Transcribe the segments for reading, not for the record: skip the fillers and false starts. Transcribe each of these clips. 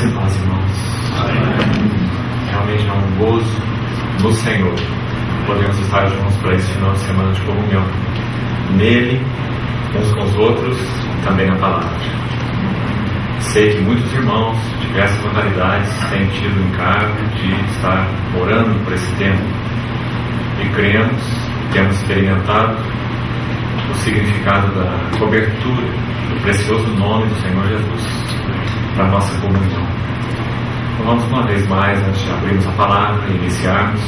Graça e paz, irmãos. Realmente é um gozo no Senhor podemos estar juntos para esse final de semana de comunhão. Nele, uns com os outros, também na palavra. Sei que muitos irmãos de diversas localidades têm tido o encargo de estar orando por esse tempo. E cremos, temos experimentado o significado da cobertura do precioso nome do Senhor Jesus para a nossa comunhão. Então vamos uma vez mais, antes de abrirmos a palavra e iniciarmos,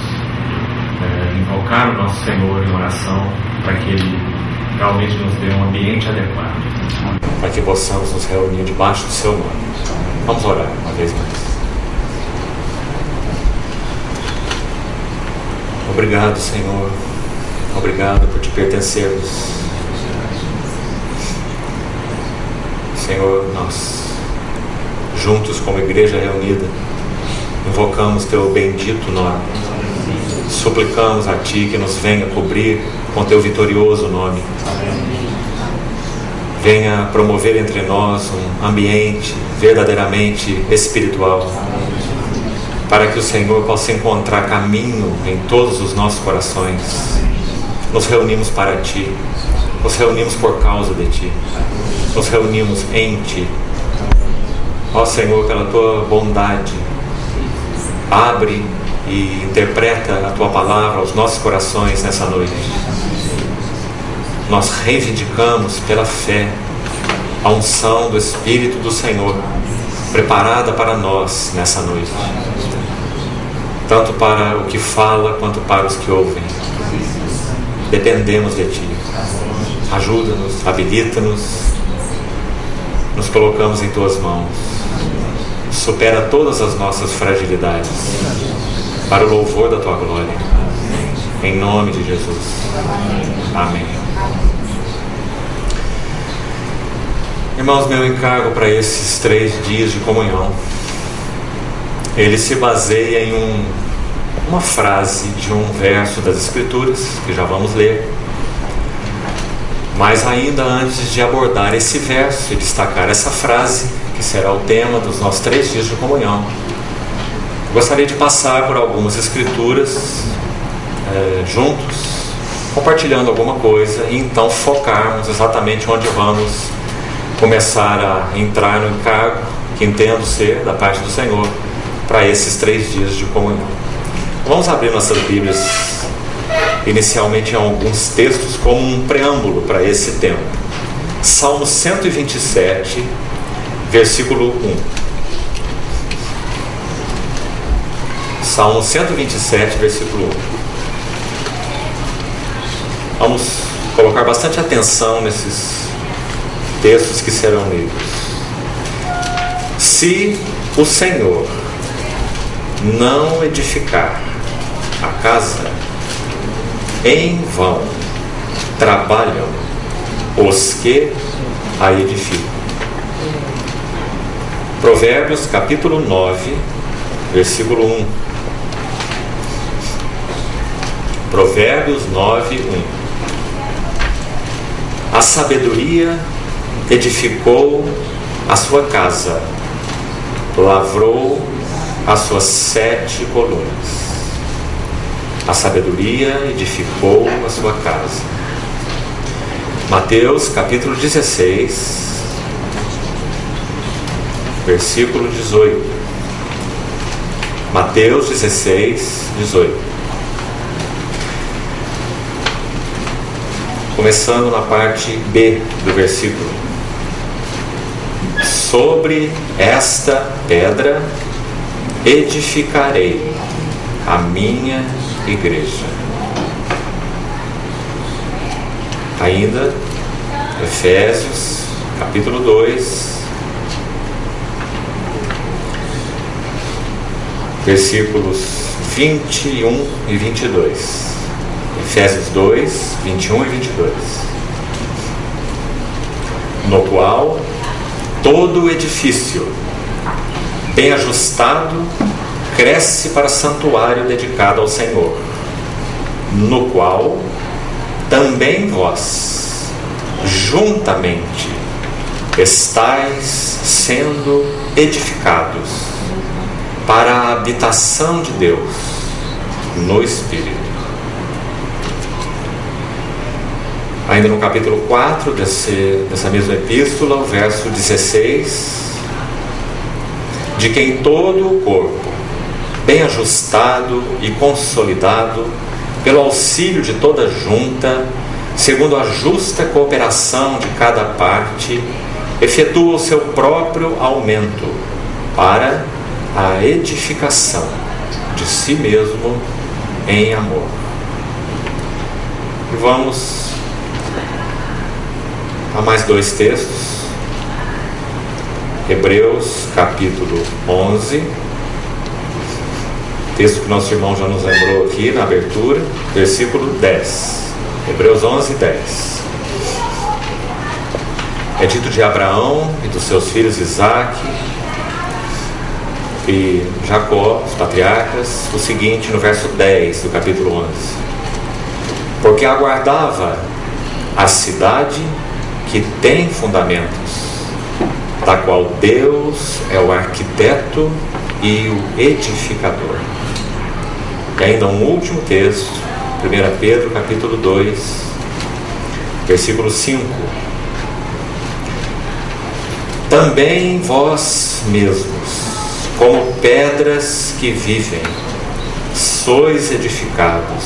invocar o nosso Senhor em oração para que Ele realmente nos dê um ambiente adequado, para que possamos nos reunir debaixo do Seu nome. Vamos orar uma vez mais. Obrigado, Senhor. Obrigado por te pertencermos. Senhor, nós, juntos como igreja reunida, invocamos Teu bendito nome. Suplicamos a Ti que nos venha cobrir com Teu vitorioso nome. Venha promover entre nós um ambiente verdadeiramente espiritual, para que o Senhor possa encontrar caminho em todos os nossos corações. Nos reunimos para Ti, nos reunimos por causa de Ti, nos reunimos em Ti. Ó Senhor, pela Tua bondade, abre e interpreta a Tua palavra aos nossos corações nessa noite. Nós reivindicamos pela fé a unção do Espírito do Senhor preparada para nós nessa noite, tanto para o que fala quanto para os que ouvem. Dependemos de Ti. Ajuda-nos, habilita-nos, nos colocamos em Tuas mãos. Supera todas as nossas fragilidades para o louvor da Tua glória, em nome de Jesus. Amém. Irmãos, meu encargo para esses 3 dias de comunhão, ele se baseia em uma frase de um verso das Escrituras, que já vamos ler. Mas ainda antes de abordar esse verso e destacar essa frase, que será o tema dos nossos 3 dias de comunhão, gostaria de passar por algumas escrituras juntos, compartilhando alguma coisa, e então focarmos exatamente onde vamos começar a entrar no encargo que entendo ser da parte do Senhor para esses 3 dias de comunhão. Vamos abrir nossas Bíblias inicialmente em alguns textos como um preâmbulo para esse tema. Salmo 127, versículo 1. Salmo 127, versículo 1. Vamos colocar bastante atenção nesses textos que serão lidos. Se o Senhor não edificar a casa, em vão trabalham os que a edificam. Provérbios capítulo 9, versículo 1. Provérbios 9, 1. A sabedoria edificou a sua casa, lavrou as suas 7 colunas. A sabedoria edificou a sua casa. Mateus capítulo 16, versículo 18. Mateus 16, 18. Começando na parte B do versículo. Sobre esta pedra edificarei a minha igreja. Ainda, Efésios capítulo 2, versículos 21 e 22. Efésios 2, 21 e 22. No qual todo edifício bem ajustado cresce para santuário dedicado ao Senhor, no qual também vós juntamente estáis sendo edificados para a habitação de Deus no Espírito. Ainda no capítulo 4 dessa mesma epístola, o verso 16: de quem todo o corpo, bem ajustado e consolidado, pelo auxílio de toda junta, segundo a justa cooperação de cada parte, efetua o seu próprio aumento para a edificação de si mesmo em amor. E vamos a mais 2 textos. Hebreus capítulo 11, texto que nosso irmão já nos lembrou aqui na abertura, versículo 10. Hebreus 11, 10. É dito de Abraão e dos seus filhos Isaque e Jacó, os patriarcas, o seguinte no verso 10 do capítulo 11: porque aguardava a cidade que tem fundamentos, da qual Deus é o arquiteto e o edificador. E ainda um último texto, 1 Pedro capítulo 2, versículo 5: também vós mesmos, como pedras que vivem, sois edificados,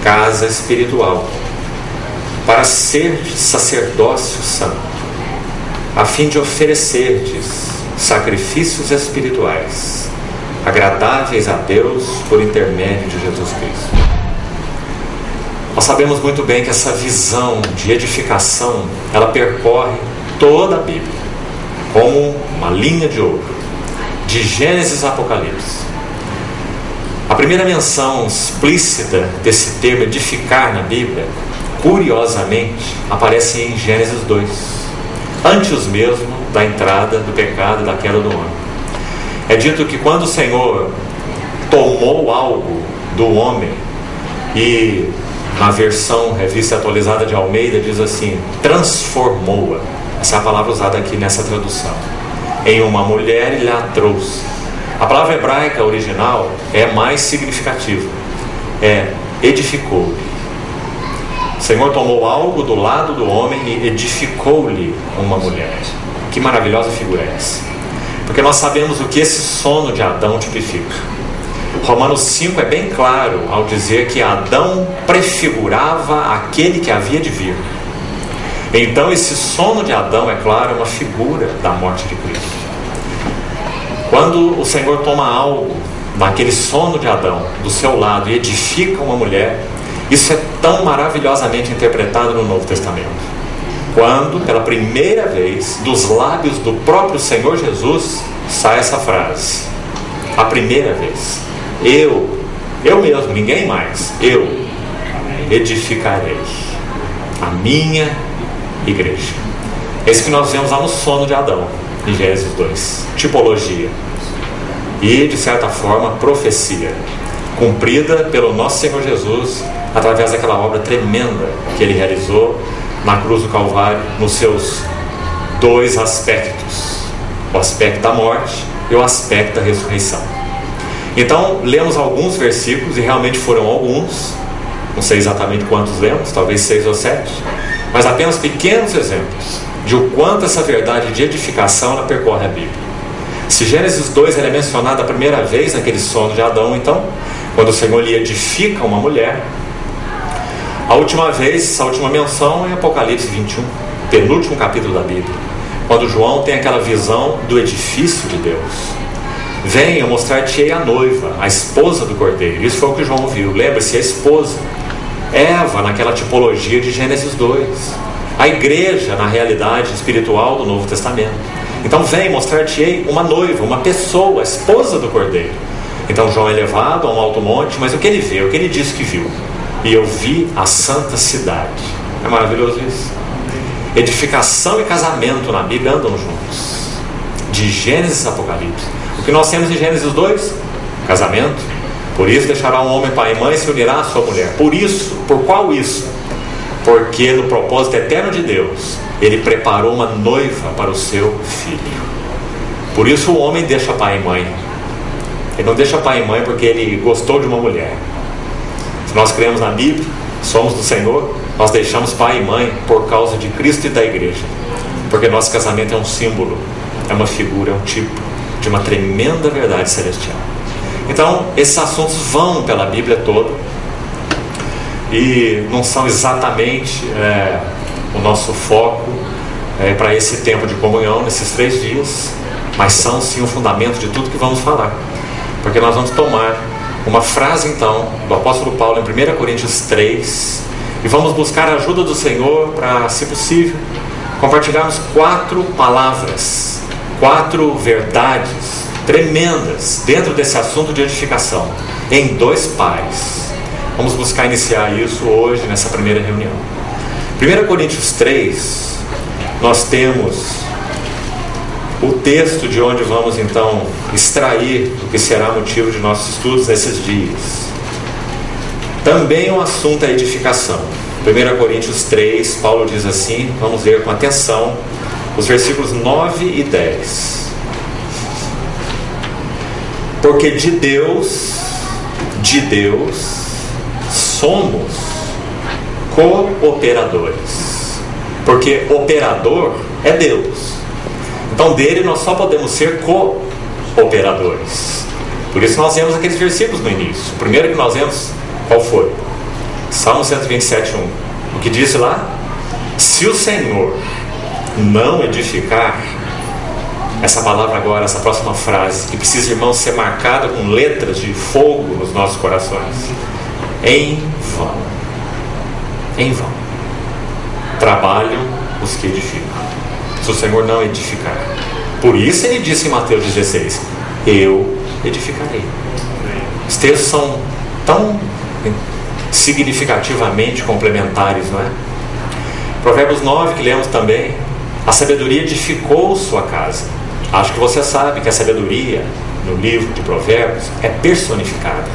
casa espiritual, para ser sacerdócio santo, a fim de oferecerdes sacrifícios espirituais, agradáveis a Deus por intermédio de Jesus Cristo. Nós sabemos muito bem que essa visão de edificação, ela percorre toda a Bíblia, como uma linha de ouro, de Gênesis a Apocalipse. A primeira menção explícita desse termo edificar na Bíblia, curiosamente, aparece em Gênesis 2, antes mesmo da entrada do pecado e da queda do homem. É dito que quando o Senhor tomou algo do homem, e na versão revista atualizada de Almeida diz assim, transformou-a, essa é a palavra usada aqui nessa tradução, em uma mulher e lhe trouxe. A palavra hebraica original é mais significativa, é edificou-lhe. O Senhor tomou algo do lado do homem e edificou-lhe uma mulher. Que maravilhosa figura é essa? Porque nós sabemos o que esse sono de Adão tipifica. Romanos 5 é bem claro ao dizer que Adão prefigurava aquele que havia de vir. Então esse sono de Adão, é claro, é uma figura da morte de Cristo. Quando o Senhor toma algo daquele sono de Adão do seu lado e edifica uma mulher, isso é tão maravilhosamente interpretado no Novo Testamento. Quando, pela primeira vez, dos lábios do próprio Senhor Jesus, sai essa frase. A primeira vez. Eu mesmo, ninguém mais, eu edificarei a minha igreja. É isso que nós vemos lá no sono de Adão, em Gênesis 2. Tipologia. E, de certa forma, profecia. Cumprida pelo nosso Senhor Jesus, através daquela obra tremenda que Ele realizou na cruz do Calvário, nos seus 2 aspectos. O aspecto da morte e o aspecto da ressurreição. Então, lemos alguns versículos, e realmente foram alguns, não sei exatamente quantos lemos, talvez 6 ou 7, mas apenas pequenos exemplos de o quanto essa verdade de edificação ela percorre a Bíblia. Se Gênesis 2 é mencionado a primeira vez naquele sono de Adão, então, quando o Senhor lhe edifica uma mulher, a última vez, essa última menção é Apocalipse 21, penúltimo capítulo da Bíblia, quando João tem aquela visão do edifício de Deus. Venha mostrar-te-ei a noiva, a esposa do Cordeiro. Isso foi o que João viu. Lembra-se, a esposa. Eva, naquela tipologia de Gênesis 2. A igreja, na realidade espiritual do Novo Testamento. Então, vem mostrar-te-ei uma noiva, uma pessoa, a esposa do Cordeiro. Então, João é levado a um alto monte, mas o que ele vê? O que ele diz que viu? E eu vi a santa cidade. É maravilhoso isso. Edificação e casamento na Bíblia andam juntos. De Gênesis a Apocalipse. O que nós temos em Gênesis 2? Casamento. Por isso deixará um homem pai e mãe e se unirá à sua mulher. Por isso, por qual isso? Porque no propósito eterno de Deus, Ele preparou uma noiva para o seu filho. Por isso o homem deixa pai e mãe. Ele não deixa pai e mãe porque ele gostou de uma mulher. Se nós cremos na Bíblia, somos do Senhor, nós deixamos pai e mãe por causa de Cristo e da igreja. Porque nosso casamento é um símbolo, é uma figura, é um tipo de uma tremenda verdade celestial. Então, esses assuntos vão pela Bíblia toda e não são exatamente o nosso foco para esse tempo de comunhão, nesses 3 dias, mas são sim o fundamento de tudo que vamos falar. Porque nós vamos tomar uma frase então do apóstolo Paulo em 1 Coríntios 3 e vamos buscar a ajuda do Senhor para, se possível, compartilharmos 4 palavras, 4 verdades tremendas dentro desse assunto de edificação em 2 pares. Vamos buscar iniciar isso hoje nessa primeira reunião. 1 Coríntios 3, nós temos o texto de onde vamos então extrair o que será motivo de nossos estudos nesses dias. Também o assunto é edificação. 1 Coríntios 3, Paulo diz assim, vamos ver com atenção os versículos 9 e 10. Porque de Deus somos cooperadores. Porque operador é Deus. Então dele nós só podemos ser cooperadores. Por isso nós vemos aqueles versículos no início. O primeiro que nós vemos, qual foi? Salmo 127, 1. O que diz lá? Se o Senhor não edificar, essa palavra agora, essa próxima frase, que precisa, irmãos, ser marcada com letras de fogo nos nossos corações. Em vão trabalham os que edificam. Se o Senhor não edificar. Por isso ele disse em Mateus 16, eu edificarei. Os textos são tão significativamente complementares, não é? Provérbios 9, que lemos também, a sabedoria edificou sua casa. Acho que você sabe que a sabedoria no livro de Provérbios é personificada,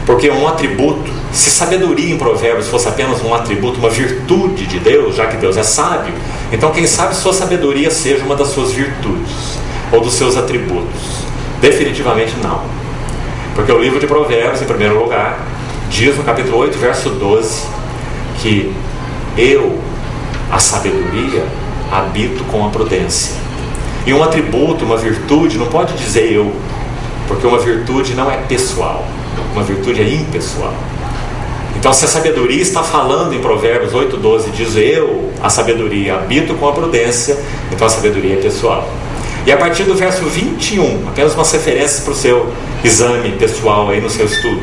porque um atributo, se sabedoria em Provérbios fosse apenas um atributo, uma virtude de Deus, já que Deus é sábio, então quem sabe sua sabedoria seja uma das suas virtudes ou dos seus atributos. Definitivamente não, porque o livro de Provérbios, em primeiro lugar, diz no capítulo 8, verso 12, que eu, a sabedoria, habito com a prudência. E um atributo, uma virtude, não pode dizer eu, porque uma virtude não é pessoal, uma virtude é impessoal. Então, se a sabedoria está falando em Provérbios 8:12, diz eu, a sabedoria, habito com a prudência, então a sabedoria é pessoal. E a partir do verso 21, apenas umas referências para o seu exame pessoal aí no seu estudo.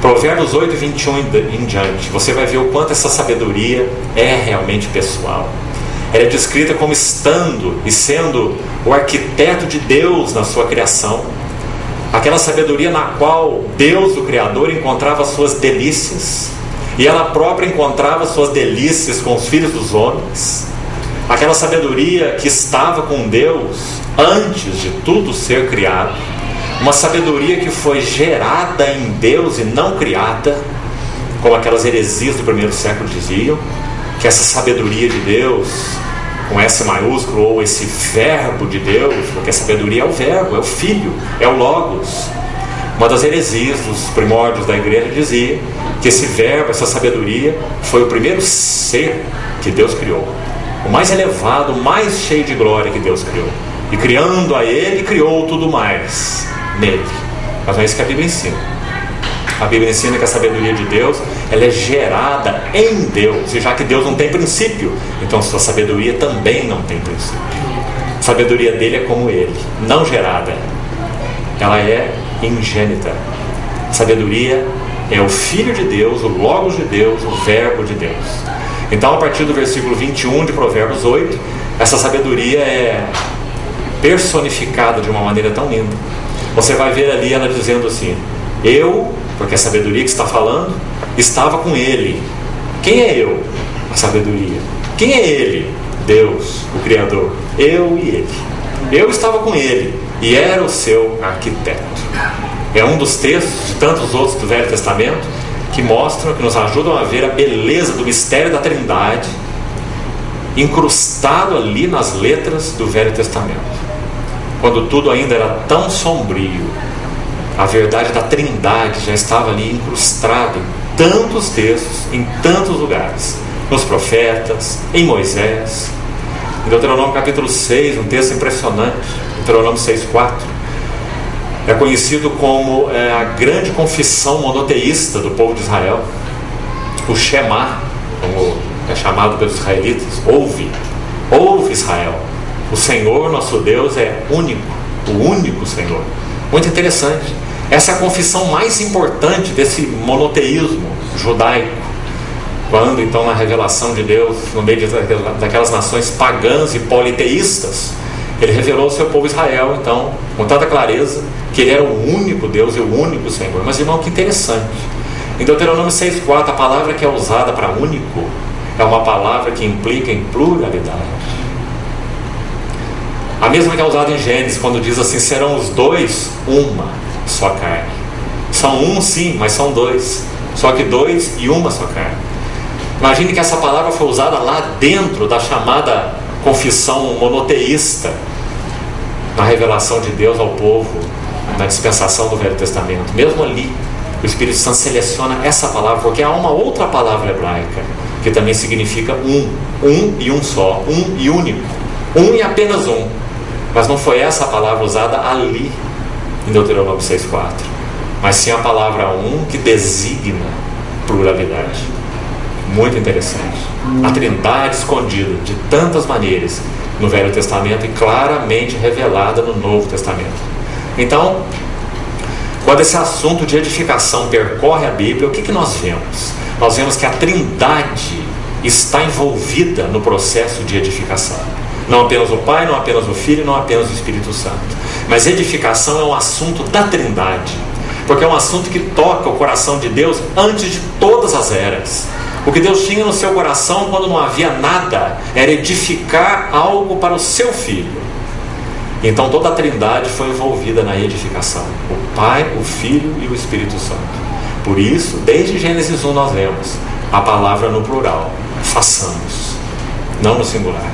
Provérbios 8, 21 em diante, você vai ver o quanto essa sabedoria é realmente pessoal. Ela é descrita como estando e sendo o arquiteto de Deus na sua criação. Aquela sabedoria na qual Deus, o Criador, encontrava suas delícias, e ela própria encontrava suas delícias com os filhos dos homens. Aquela sabedoria que estava com Deus antes de tudo ser criado. Uma sabedoria que foi gerada em Deus e não criada, como aquelas heresias do primeiro século diziam, que essa sabedoria de Deus, com S maiúsculo, ou esse verbo de Deus, porque a sabedoria é o verbo, é o filho, é o logos. Uma das heresias dos primórdios da igreja dizia que esse verbo, essa sabedoria, foi o primeiro ser que Deus criou, o mais elevado, o mais cheio de glória que Deus criou, e criando a ele, criou tudo mais nele. Mas não é isso que a Bíblia ensina. A Bíblia ensina que a sabedoria de Deus, ela é gerada em Deus, e já que Deus não tem princípio, então sua sabedoria também não tem princípio. A sabedoria dele é como ele, não gerada, ela é ingênita. A sabedoria é o Filho de Deus, o Logos de Deus, o Verbo de Deus. Então, a partir do versículo 21 de Provérbios 8, essa sabedoria é personificada de uma maneira tão linda. Você vai ver ali ela dizendo assim: eu, porque a sabedoria que está falando, estava com ele. Quem é eu? A sabedoria. Quem é ele? Deus, o Criador. Eu e ele. Eu estava com ele e era o seu arquiteto. É um dos textos de tantos outros do Velho Testamento que mostram, que nos ajudam a ver a beleza do mistério da Trindade incrustado ali nas letras do Velho Testamento. quando tudo ainda era tão sombrio, a verdade da Trindade já estava ali incrustada em tantos textos, em tantos lugares, nos profetas, em Moisés. Em Deuteronômio capítulo 6, um texto impressionante, Deuteronômio 6,4, é conhecido como a grande confissão monoteísta do povo de Israel, o Shema, como é chamado pelos israelitas. Ouve Israel, o Senhor nosso Deus é único, o único Senhor. Muito interessante. Essa é a confissão mais importante desse monoteísmo judaico, quando então na revelação de Deus no meio daquelas nações pagãs e politeístas, Ele revelou ao seu povo Israel, então, com tanta clareza, que Ele era o único Deus e o único Senhor. Mas, irmão, que interessante. Em Deuteronômio 6,4, a palavra que é usada para único é uma palavra que implica em pluralidade. A mesma que é usada em Gênesis, quando diz assim: serão os dois uma só carne. São um sim, mas são dois. Só que dois e uma só carne. Imagine que essa palavra foi usada lá dentro da chamada confissão monoteísta, na revelação de Deus ao povo, na dispensação do Velho Testamento. Mesmo ali, o Espírito Santo seleciona essa palavra, porque há uma outra palavra hebraica que também significa um e um só, um e único, um e apenas um. Mas não foi essa a palavra usada ali em Deuteronômio 6,4, mas sim a palavra um, que designa pluralidade. Muito interessante. A Trindade escondida de tantas maneiras no Velho Testamento e claramente revelada no Novo Testamento. Então, quando esse assunto de edificação percorre a Bíblia, o que nós vemos? Nós vemos que a Trindade está envolvida no processo de edificação. Não apenas o Pai, não apenas o Filho, não apenas o Espírito Santo. Mas edificação é um assunto da Trindade, porque é um assunto que toca o coração de Deus antes de todas as eras. O que Deus tinha no seu coração quando não havia nada era edificar algo para o seu Filho. Então toda a Trindade foi envolvida na edificação: o Pai, o Filho e o Espírito Santo. Por isso, desde Gênesis 1 nós vemos a palavra no plural: façamos. Não no singular,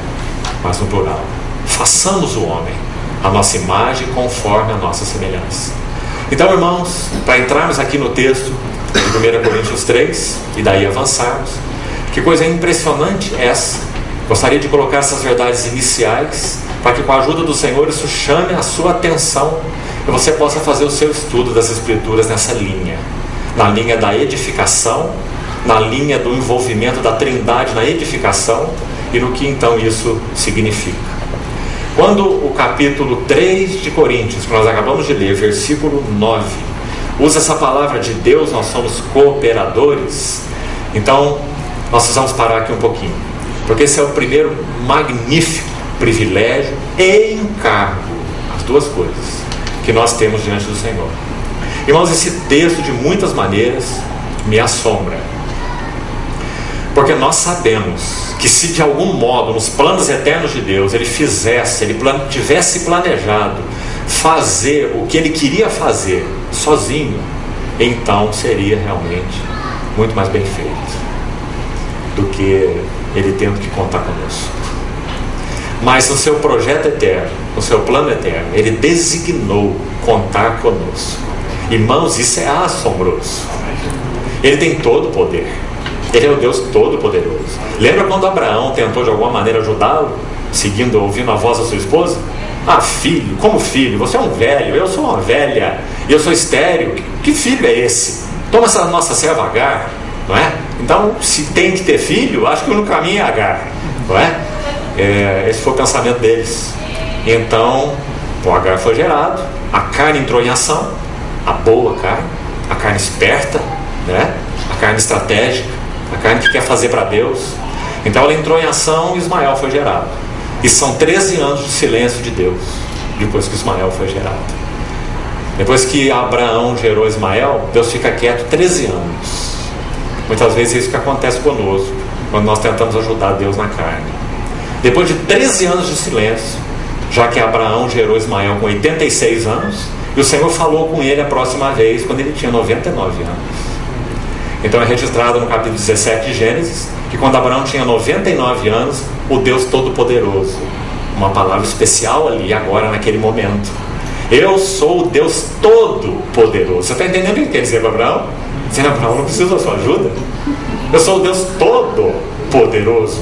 mas no plural. Façamos o homem a nossa imagem conforme a nossa semelhança. Então, irmãos, para entrarmos aqui no texto de 1 Coríntios 3 e daí avançarmos, que coisa impressionante essa. Gostaria de colocar essas verdades iniciais para que, com a ajuda do Senhor, isso chame a sua atenção e você possa fazer o seu estudo das Escrituras nessa linha, na linha da edificação, na linha do envolvimento da Trindade na edificação e no que então isso significa. Quando o capítulo 3 de Coríntios, que nós acabamos de ler, versículo 9, usa essa palavra de Deus, nós somos cooperadores, então nós precisamos parar aqui um pouquinho, porque esse é o primeiro magnífico privilégio e encargo, as duas coisas, que nós temos diante do Senhor. Irmãos, esse texto de muitas maneiras me assombra, porque nós sabemos que se de algum modo nos planos eternos de Deus ele tivesse planejado fazer o que ele queria fazer sozinho, então seria realmente muito mais bem feito do que ele tendo que contar conosco. Mas no seu projeto eterno, no seu plano eterno, ele designou contar conosco. Irmãos, isso é assombroso. Ele tem todo o poder. Ele é o Deus Todo-Poderoso. Lembra quando Abraão tentou de alguma maneira ajudá-lo, ouvindo a voz da sua esposa? Ah, filho, como filho? Você é um velho, eu sou uma velha, e eu sou estéril. Que filho é esse? Toma essa nossa serva Agar, não é? Então, se tem que ter filho, acho que o único caminho é Agar, não é? Esse foi o pensamento deles. Então, o Agar foi gerado, a carne entrou em ação, a boa carne, a carne esperta, né? A carne estratégica, a carne que quer fazer para Deus. Então ela entrou em ação e Ismael foi gerado. E são 13 anos de silêncio de Deus depois que Ismael foi gerado. Depois que Abraão gerou Ismael, Deus fica quieto 13 anos. Muitas vezes é isso que acontece conosco quando nós tentamos ajudar Deus na carne. Depois de 13 anos de silêncio, já que Abraão gerou Ismael com 86 anos, e o Senhor falou com ele a próxima vez quando ele tinha 99 anos. Então é registrado no capítulo 17 de Gênesis que quando Abraão tinha 99 anos, o Deus Todo-Poderoso uma palavra especial ali, agora, naquele momento. Eu sou o Deus Todo-Poderoso. Você está entendendo o que quer dizer para Abraão? Dizendo, Abraão, não precisa da sua ajuda. Eu sou o Deus Todo-Poderoso.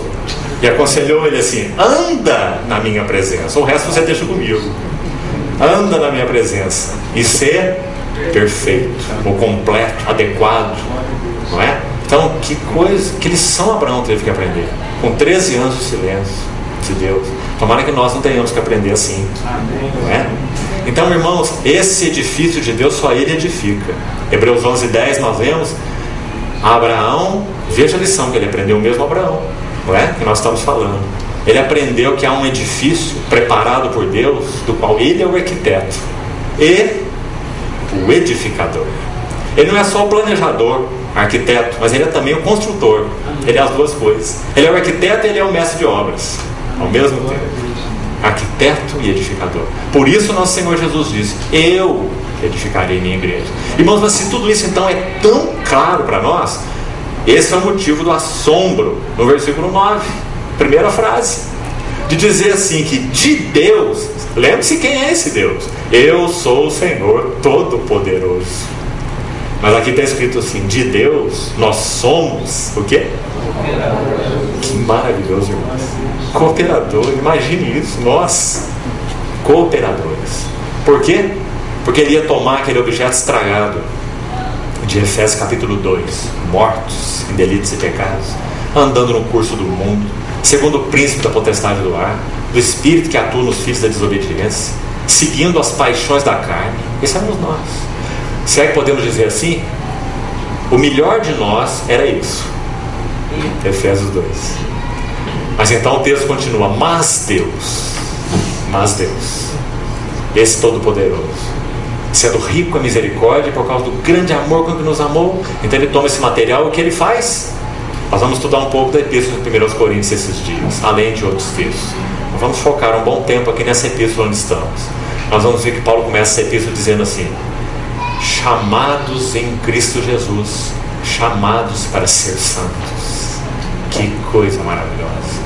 E aconselhou ele assim: anda na minha presença. O resto você deixa comigo. Anda na minha presença e ser perfeito, ou completo, adequado, não é? Então, que coisa, que lição Abraão teve que aprender com 13 anos de silêncio de Deus. Tomara que nós não tenhamos que aprender assim, não é? Então, irmãos, esse edifício de Deus só Ele edifica. Hebreus 11:10 nós lemos Abraão, veja a lição que ele aprendeu, mesmo Abraão, não é? Que nós estamos falando. Ele aprendeu que há um edifício preparado por Deus, do qual ele é o arquiteto e o edificador. Ele não é só o planejador, arquiteto, mas ele é também o construtor. Ele é as duas coisas. Ele é o arquiteto e ele é o mestre de obras ao mesmo tempo. Arquiteto e edificador. Por isso nosso Senhor Jesus disse: eu edificarei minha igreja. Irmãos, mas se tudo isso então é tão claro para nós, esse é o motivo do assombro no versículo 9, primeira frase, de dizer assim que de Deus, lembre-se quem é esse Deus: eu sou o Senhor Todo-Poderoso. Mas aqui está escrito assim: de Deus nós somos o quê? Que maravilhoso, irmãos. Cooperador, imagine isso, nós cooperadores. Por quê? Porque ele ia tomar aquele objeto estragado de Efésios capítulo 2, mortos em delitos e pecados, andando no curso do mundo, segundo o príncipe da potestade do ar, do espírito que atua nos filhos da desobediência, seguindo as paixões da carne. Esse éramos nós. Se é que podemos dizer assim, o melhor de nós era isso. Efésios 2. Mas então o texto continua: mas Deus, esse Todo-Poderoso, sendo rico em misericórdia por causa do grande amor com que nos amou, então ele toma esse material e o que ele faz? Nós vamos estudar um pouco da epístola de 1 Coríntios esses dias, além de outros textos. Nós vamos focar um bom tempo aqui nessa epístola onde estamos. Nós vamos ver que Paulo começa essa epístola dizendo assim: chamados em Cristo Jesus, chamados para ser santos. Que coisa maravilhosa!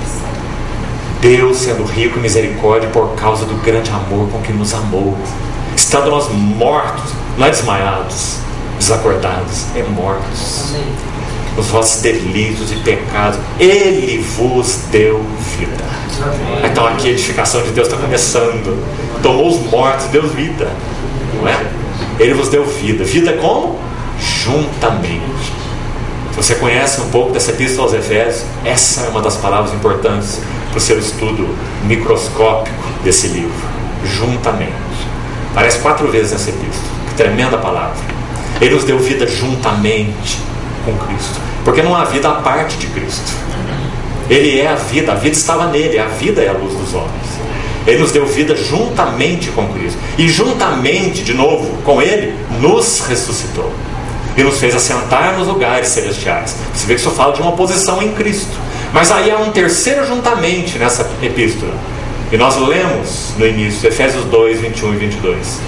Deus sendo rico em misericórdia por causa do grande amor com que nos amou, estando nós mortos, não é desmaiados, desacordados, é mortos nos vossos delitos e pecados, Ele vos deu vida. Então aqui a edificação de Deus está começando. Tomou os mortos, deu vida, não é? Ele vos deu vida. Vida como? Juntamente. Se você conhece um pouco dessa epístola aos Efésios, essa é uma das palavras importantes para o seu estudo microscópico desse livro. Juntamente. Aparece 4 vezes nessa epístola. Que tremenda palavra. Ele nos deu vida juntamente com Cristo. Porque não há vida à parte de Cristo. Ele é a vida estava nele, a vida é a luz dos homens. Ele nos deu vida juntamente com Cristo. E juntamente, de novo, com Ele, nos ressuscitou. E nos fez assentar nos lugares celestiais. Você vê que isso fala de uma posição em Cristo. Mas aí há um terceiro juntamente nessa epístola. E nós lemos no início, Efésios 2, 21 e 22.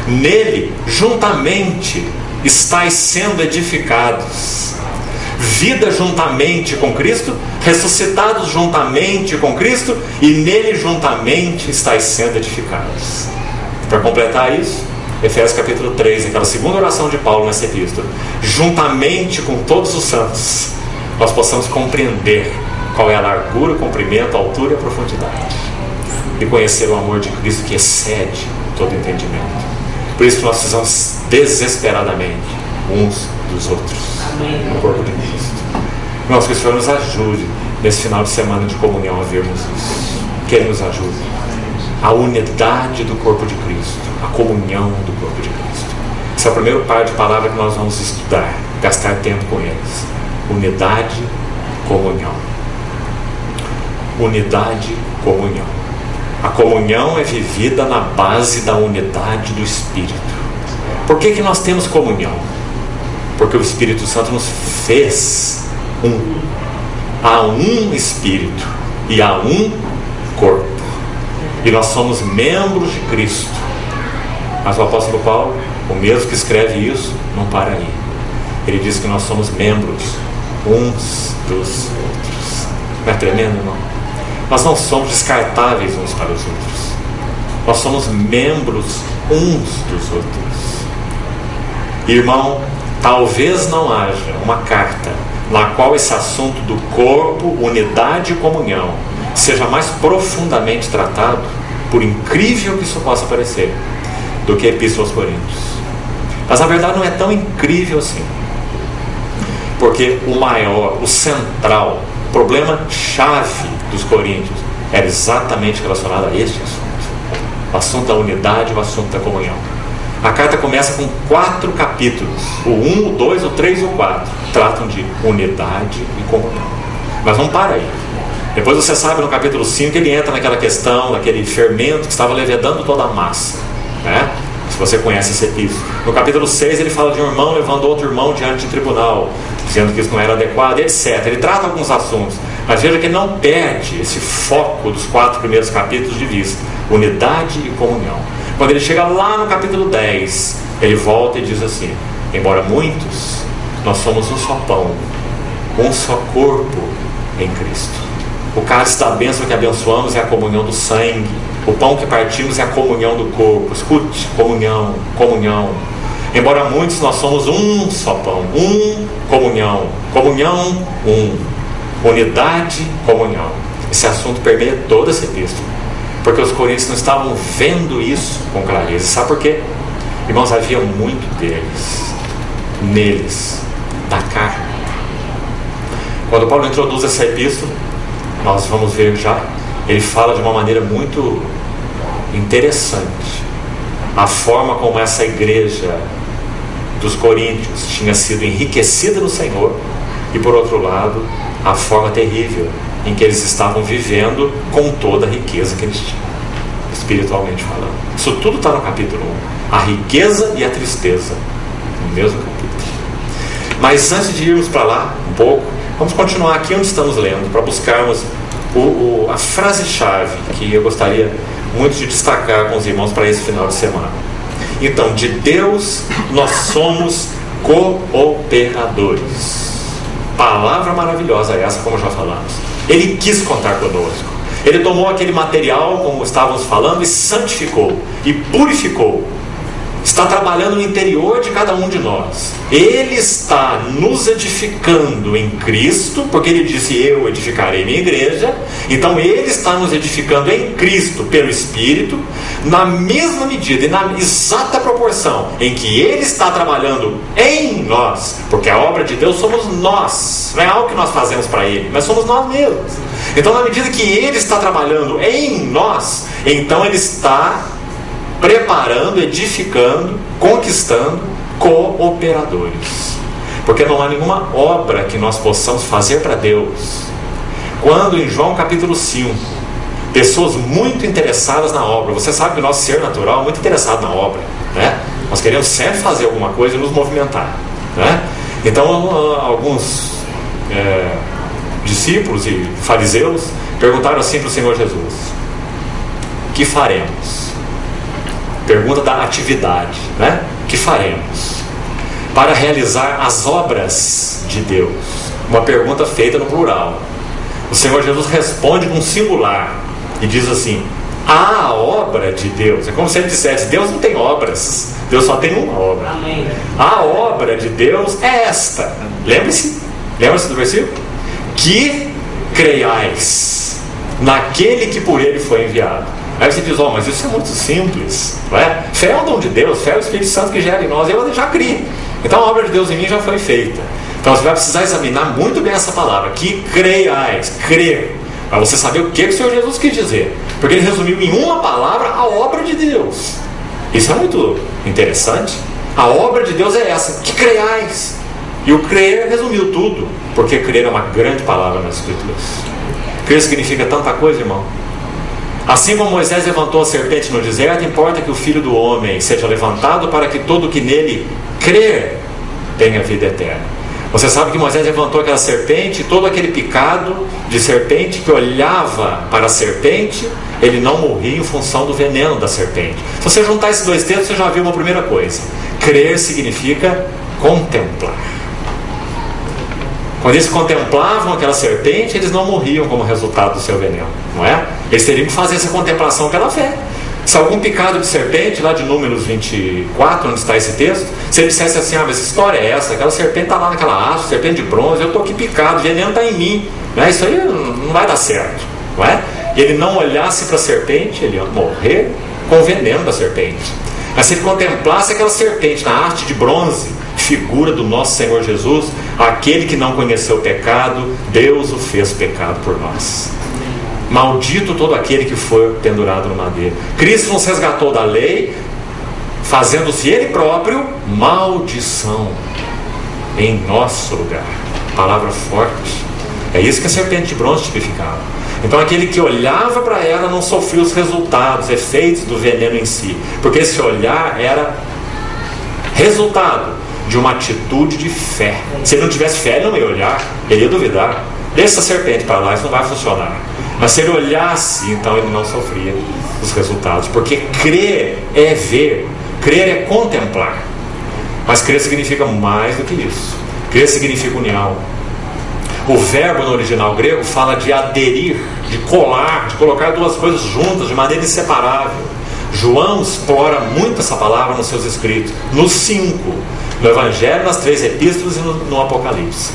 Nele, juntamente, estáis sendo edificados. Vida juntamente com Cristo, ressuscitados juntamente com Cristo, e nele juntamente estáis sendo edificados. Para completar isso, Efésios capítulo 3, aquela segunda oração de Paulo nessa epístola: juntamente com todos os santos, nós possamos compreender qual é a largura, o comprimento, a altura e a profundidade, e conhecer o amor de Cristo que excede todo entendimento. Por isso que nós precisamos desesperadamente uns dos outros no corpo de Cristo. Irmãos, que o Senhor nos ajude nesse final de semana de comunhão a vermos isso. Que Ele nos ajude. A unidade do corpo de Cristo, a comunhão do corpo de Cristo. Esse é o primeiro par de palavras que nós vamos estudar, gastar tempo com eles. Unidade, comunhão. Unidade, comunhão. A comunhão é vivida na base da unidade do Espírito. Por que nós temos comunhão? Porque o Espírito Santo nos fez um. Há um Espírito e há um corpo. E nós somos membros de Cristo. Mas o apóstolo Paulo, o mesmo que escreve isso, não para aí. Ele diz que nós somos membros uns dos outros. Não é tremendo, irmão? nós não somos descartáveis uns para os outros. Nós somos membros uns dos outros. Irmão, talvez não haja uma carta na qual esse assunto do corpo, unidade e comunhão seja mais profundamente tratado, por incrível que isso possa parecer, do que a Epístola aos Coríntios. Mas na verdade não é tão incrível assim, porque o maior, o central, o problema-chave dos Coríntios era exatamente relacionado a este assunto: o assunto da unidade e o assunto da comunhão. A carta começa com 4 capítulos. O 1, o 2, o 3 e o 4 tratam de unidade e comunhão. Mas não para aí. Depois você sabe no capítulo 5 que ele entra naquela questão, naquele fermento que estava levedando toda a massa, né? Se você conhece esse epístola. No capítulo 6 ele fala de um irmão levando outro irmão diante de tribunal, dizendo que isso não era adequado, etc. Ele trata alguns assuntos, mas veja que ele não perde esse foco dos 4 primeiros capítulos de vista: unidade e comunhão. Quando ele chega lá no capítulo 10, ele volta e diz assim: embora muitos, nós somos um só pão, um só corpo em Cristo. O cálice da bênção que abençoamos é a comunhão do sangue. O pão que partimos é a comunhão do corpo. Escute: comunhão, comunhão. Embora muitos, nós somos um só pão, comunhão, comunhão, unidade, comunhão. Esse assunto permeia toda essa epístola, porque os coríntios não estavam vendo isso com clareza. Sabe por quê? Irmãos, havia muito neles, da carne. Quando Paulo introduz essa epístola, nós vamos ver já, ele fala de uma maneira muito interessante a forma como essa igreja dos coríntios tinha sido enriquecida no Senhor, e por outro lado, a forma terrível em que eles estavam vivendo com toda a riqueza que eles tinham, espiritualmente falando. Isso tudo está no capítulo 1. A riqueza e a tristeza no mesmo capítulo. Mas antes de irmos para lá um pouco, vamos continuar aqui onde estamos lendo, para buscarmos a frase-chave que eu gostaria muito de destacar com os irmãos para esse final de semana. Então, de Deus nós somos cooperadores. Palavra maravilhosa essa, como já falamos. Ele quis contar conosco. Ele tomou aquele material, como estávamos falando, e santificou e purificou. Está trabalhando no interior de cada um de nós. Ele está nos edificando em Cristo, porque ele disse: eu edificarei minha igreja. Então ele está nos edificando em Cristo pelo Espírito, na mesma medida e na exata proporção em que ele está trabalhando em nós, porque a obra de Deus somos nós, não é algo que nós fazemos para ele, mas somos nós mesmos. Então, na medida que ele está trabalhando em nós, então ele está preparando, edificando, conquistando cooperadores. Porque não há nenhuma obra que nós possamos fazer para Deus. Quando em João capítulo 5, pessoas muito interessadas na obra, você sabe que o nosso ser natural é muito interessado na obra, né? Nós queremos sempre fazer alguma coisa e nos movimentar, né? Então alguns discípulos e fariseus perguntaram assim para o Senhor Jesus: que faremos? Pergunta da atividade, né? Que faremos para realizar as obras de Deus? Uma pergunta feita no plural. O Senhor Jesus responde com singular e diz assim: a obra de Deus. É como se ele dissesse: Deus não tem obras, Deus só tem uma obra. Amém. A obra de Deus é esta. Lembre-se do versículo: que creiais naquele que por ele foi enviado. Aí você diz: mas isso é muito simples, não é? Fé é um dom de Deus, fé é o Espírito Santo que gera em nós. Eu já criei. Então a obra de Deus em mim já foi feita. Então você vai precisar examinar muito bem essa palavra: que creiais, crer, para você saber o que o Senhor Jesus quis dizer, porque ele resumiu em uma palavra a obra de Deus. Isso é muito interessante. A obra de Deus é essa: que creiais. E o crer resumiu tudo, porque crer é uma grande palavra nas Escrituras. Crer significa tanta coisa, irmão. Assim como Moisés levantou a serpente no deserto, importa que o Filho do Homem seja levantado para que todo que nele crer tenha vida eterna. Você sabe que Moisés levantou aquela serpente, e todo aquele picado de serpente que olhava para a serpente, ele não morria em função do veneno da serpente. Se você juntar esses dois textos, você já viu uma primeira coisa: crer significa contemplar. Quando eles contemplavam aquela serpente, eles não morriam como resultado do seu veneno, não é? Eles teriam que fazer essa contemplação pela fé. Se algum picado de serpente, lá de Números 24, onde está esse texto, se ele dissesse assim, mas que história é essa? Aquela serpente está lá naquela haste, serpente de bronze, eu estou aqui picado, o veneno está em mim, não é? Isso aí não vai dar certo, não é? E ele não olhasse para a serpente, ele ia morrer com o veneno da serpente. Mas se ele contemplasse aquela serpente na haste de bronze, figura do nosso Senhor Jesus, aquele que não conheceu o pecado, Deus o fez pecado por nós. Maldito todo aquele que foi pendurado no madeiro. Cristo nos resgatou da lei, fazendo-se Ele próprio maldição em nosso lugar. Palavra forte. É isso que a serpente de bronze tipificava. Então aquele que olhava para ela não sofria os resultados, efeitos do veneno em si, porque esse olhar era resultado de uma atitude de fé. Se ele não tivesse fé, ele não ia olhar, ele ia duvidar. Deixa essa serpente para lá, isso não vai funcionar. Mas se ele olhasse, então ele não sofria os resultados, porque crer é ver, crer é contemplar. Mas crer significa mais do que isso. Crer significa união. O verbo no original grego fala de aderir, de colar, de colocar duas coisas juntas de maneira inseparável. João explora muito essa palavra nos seus escritos, nos 5, no Evangelho, nas 3 epístolas e no Apocalipse.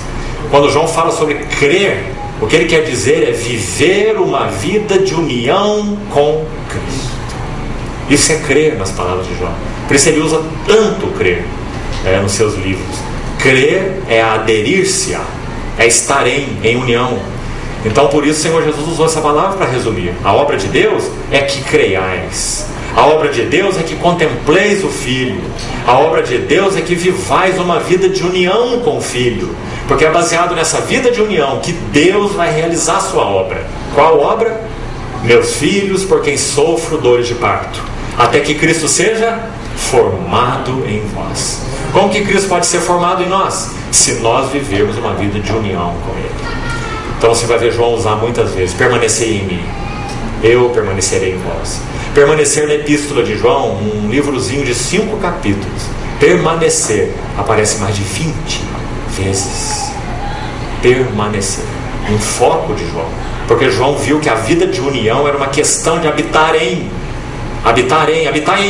Quando João fala sobre crer, o que ele quer dizer é viver uma vida de união com Cristo. Isso é crer nas palavras de João. Por isso ele usa tanto crer nos seus livros. Crer é aderir-se a, é estar em união. Então por isso o Senhor Jesus usou essa palavra para resumir. A obra de Deus é que creiais. A obra de Deus é que contempleis o Filho. A obra de Deus é que vivais uma vida de união com o Filho. Porque é baseado nessa vida de união que Deus vai realizar a sua obra. Qual obra? Meus filhos, por quem sofro dores de parto, até que Cristo seja formado em vós. Como que Cristo pode ser formado em nós? Se nós vivermos uma vida de união com Ele. Então você vai ver João usar muitas vezes: permanecei em mim, eu permanecerei em vós. Permanecer na epístola de João, um livrozinho de 5 capítulos. Permanecer aparece mais de 20 vezes. Permanecer, um foco de João, porque João viu que a vida de união era uma questão de habitar em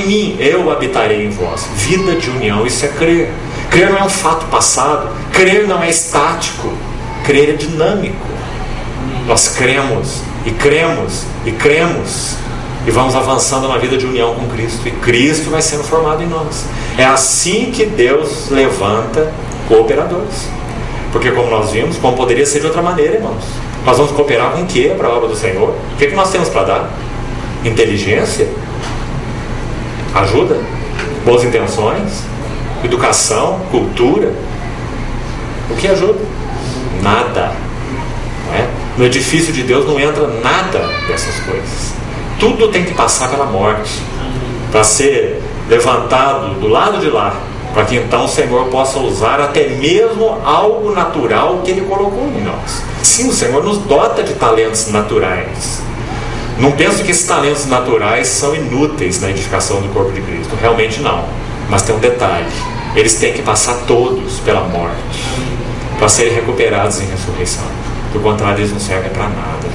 mim, eu habitarei em vós. Vida de união, isso é crer. Crer não é um fato passado, crer não é estático, crer é dinâmico. Nós cremos e cremos e cremos e vamos avançando na vida de união com Cristo, e Cristo vai sendo formado em nós. É assim que Deus levanta cooperadores. Porque como nós vimos, como poderia ser de outra maneira, irmãos? Nós vamos cooperar com o que para a obra do Senhor? O que nós temos para dar? Inteligência? Ajuda? Boas intenções? Educação? Cultura? O que ajuda? Nada. Não é? No edifício de Deus não entra nada dessas coisas. Tudo tem que passar pela morte para ser levantado do lado de lá, para que então o Senhor possa usar até mesmo algo natural que Ele colocou em nós. Sim, o Senhor nos dota de talentos naturais. Não penso que esses talentos naturais são inúteis na edificação do corpo de Cristo. Realmente não. Mas tem um detalhe: eles têm que passar todos pela morte para serem recuperados em ressurreição. Do contrário, eles não servem para nada,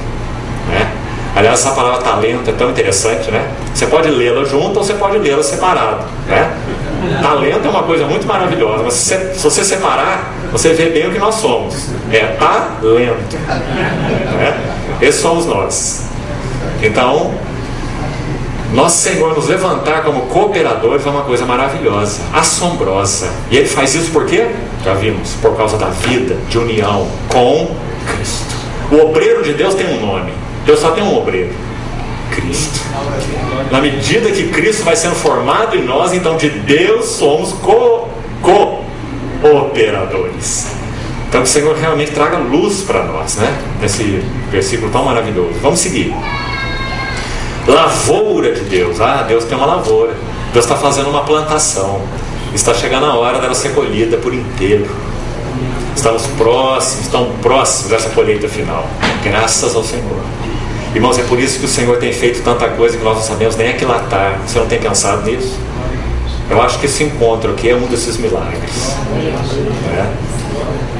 né? Aliás, essa palavra talento é tão interessante, né? Você pode lê-la junto ou você pode lê-la separado, né? Talento é uma coisa muito maravilhosa, mas se você separar, você vê bem o que nós somos. É talento, né? Esses somos nós. Então, nosso Senhor nos levantar como cooperadores é uma coisa maravilhosa, assombrosa. E Ele faz isso por quê? Já vimos, por causa da vida de união com Cristo. O obreiro de Deus tem um nome. Deus só tem um obreiro: Cristo. Na medida que Cristo vai sendo formado em nós, então de Deus somos cooperadores. Então que o Senhor realmente traga luz para nós, né? Nesse versículo tão maravilhoso. Vamos seguir. Lavoura de Deus. Deus tem uma lavoura. Deus está fazendo uma plantação. Está chegando a hora dela ser colhida por inteiro. Estamos próximos, tão próximos dessa colheita final. Graças ao Senhor. Irmãos, é por isso que o Senhor tem feito tanta coisa que nós não sabemos nem aquilatar. Você não tem pensado nisso? Eu acho que esse encontro aqui é um desses milagres, né?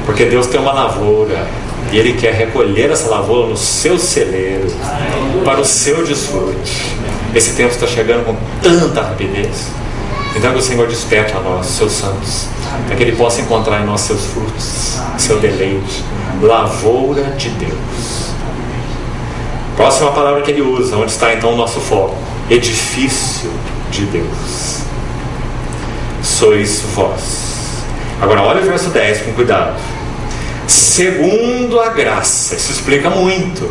Porque Deus tem uma lavoura e Ele quer recolher essa lavoura nos seus celeiros para o seu desfrute. Esse tempo está chegando com tanta rapidez. Então que o Senhor desperte a nós, seus santos, para que Ele possa encontrar em nós seus frutos, seu deleite, lavoura de Deus. Próxima palavra que Ele usa, onde está então o nosso foco: edifício de Deus. Sois vós. Agora olha o verso 10 com cuidado. Segundo a graça. Isso explica muito.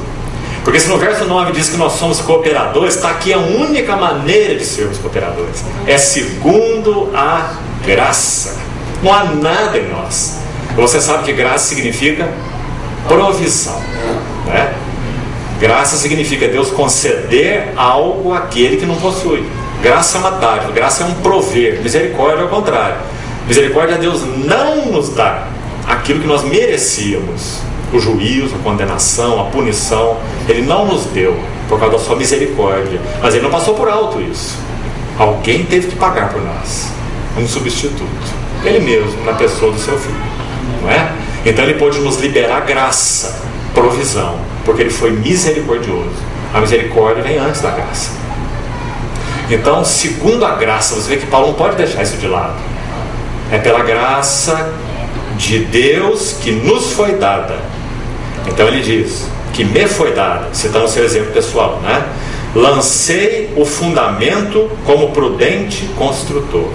Porque se no verso 9 diz que nós somos cooperadores, está aqui a única maneira de sermos cooperadores. É segundo a graça. Não há nada em nós. Você sabe que graça significa provisão, né? Graça significa Deus conceder algo àquele que não possui. Graça é uma dádiva, graça é um prover. Misericórdia é o contrário. Misericórdia é Deus não nos dá aquilo que nós merecíamos. O juízo, a condenação, a punição, Ele não nos deu por causa da sua misericórdia. Mas Ele não passou por alto isso. Alguém teve que pagar por nós, um substituto. Ele mesmo, na pessoa do seu Filho, não é? Então Ele pôde nos liberar graça, provisão, porque Ele foi misericordioso. A misericórdia vem antes da graça. Então, segundo a graça, você vê que Paulo não pode deixar isso de lado. É pela graça de Deus que nos foi dada. Então ele diz que me foi dada, citando o seu exemplo pessoal, né? Lancei o fundamento como prudente construtor.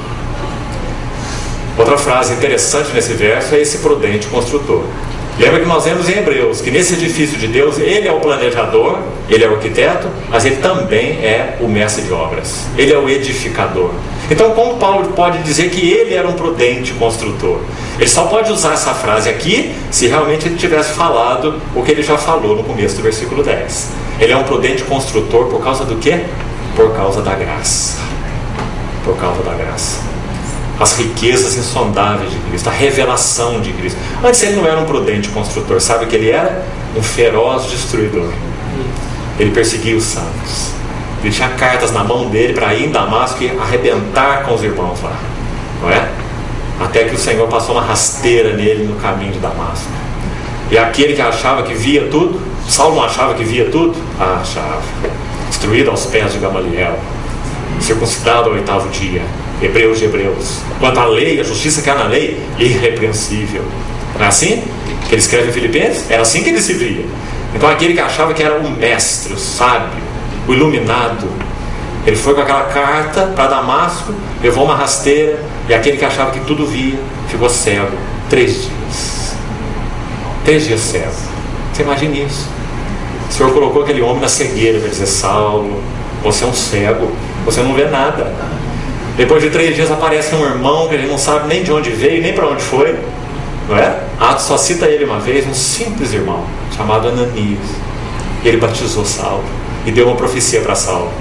Outra frase interessante nesse verso é esse prudente construtor. Lembra que nós vemos em Hebreus que nesse edifício de Deus Ele é o planejador, Ele é o arquiteto, mas Ele também é o mestre de obras. Ele é o edificador. Então como Paulo pode dizer que ele era um prudente construtor? Ele só pode usar essa frase aqui se realmente ele tivesse falado o que ele já falou no começo do versículo 10. Ele é um prudente construtor por causa do quê? Por causa da graça. Por causa da graça. As riquezas insondáveis de Cristo, a revelação de Cristo. Antes ele não era um prudente construtor, sabe o que ele era? Um feroz destruidor. Ele perseguia os santos. Ele tinha cartas na mão dele para ir em Damasco e arrebentar com os irmãos lá, não é? Até que o Senhor passou uma rasteira nele no caminho de Damasco. E aquele que achava que via tudo, Saulo não achava que via tudo? Achava. Destruído aos pés de Gamaliel, circuncidado ao 8º dia, Hebreus de Hebreus. Quanto à lei, a justiça que há na lei, irrepreensível. Não é assim que ele escreve em Filipenses? Era assim que ele se via. Então aquele que achava que era o mestre, o sábio, o iluminado, ele foi com aquela carta para Damasco, levou uma rasteira, e aquele que achava que tudo via ficou cego 3 dias. 3 dias cego. Você imagina isso? O Senhor colocou aquele homem na cegueira para dizer: Saulo, você é um cego, você não vê nada. Depois de 3 dias aparece um irmão que a gente não sabe nem de onde veio, nem para onde foi, não é? Atos só cita ele uma vez, um simples irmão chamado Ananias. Ele batizou Saulo e deu uma profecia para Saulo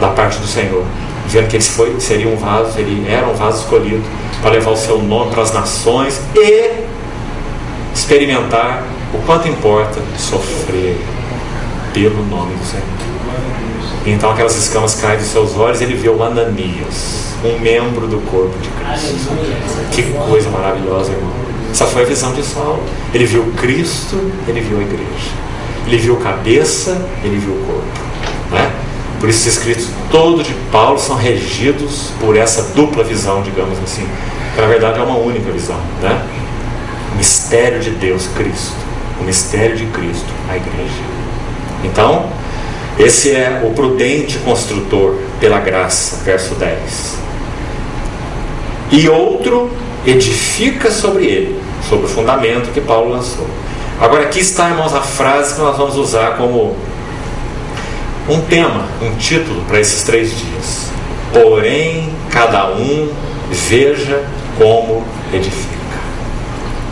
da parte do Senhor, dizendo que ele seria um vaso, ele era um vaso escolhido para levar o seu nome para as nações e experimentar o quanto importa sofrer pelo nome do Senhor. E então aquelas escamas caem dos seus olhos e ele viu Ananias, um membro do corpo de Cristo. Que coisa maravilhosa, irmão. Essa foi a visão de Saulo. Ele viu Cristo, ele viu a igreja. Ele viu cabeça, ele viu o corpo, né? Por isso os escritos todos de Paulo são regidos por essa dupla visão, digamos assim, que na verdade é uma única visão, né? O mistério de Deus, Cristo. O mistério de Cristo, a igreja. Então, esse é o prudente construtor pela graça, verso 10. E outro edifica sobre ele, sobre o fundamento que Paulo lançou. Agora aqui está, irmãos, a frase que nós vamos usar como um tema, um título para esses 3 dias. Porém, cada um veja como edifica.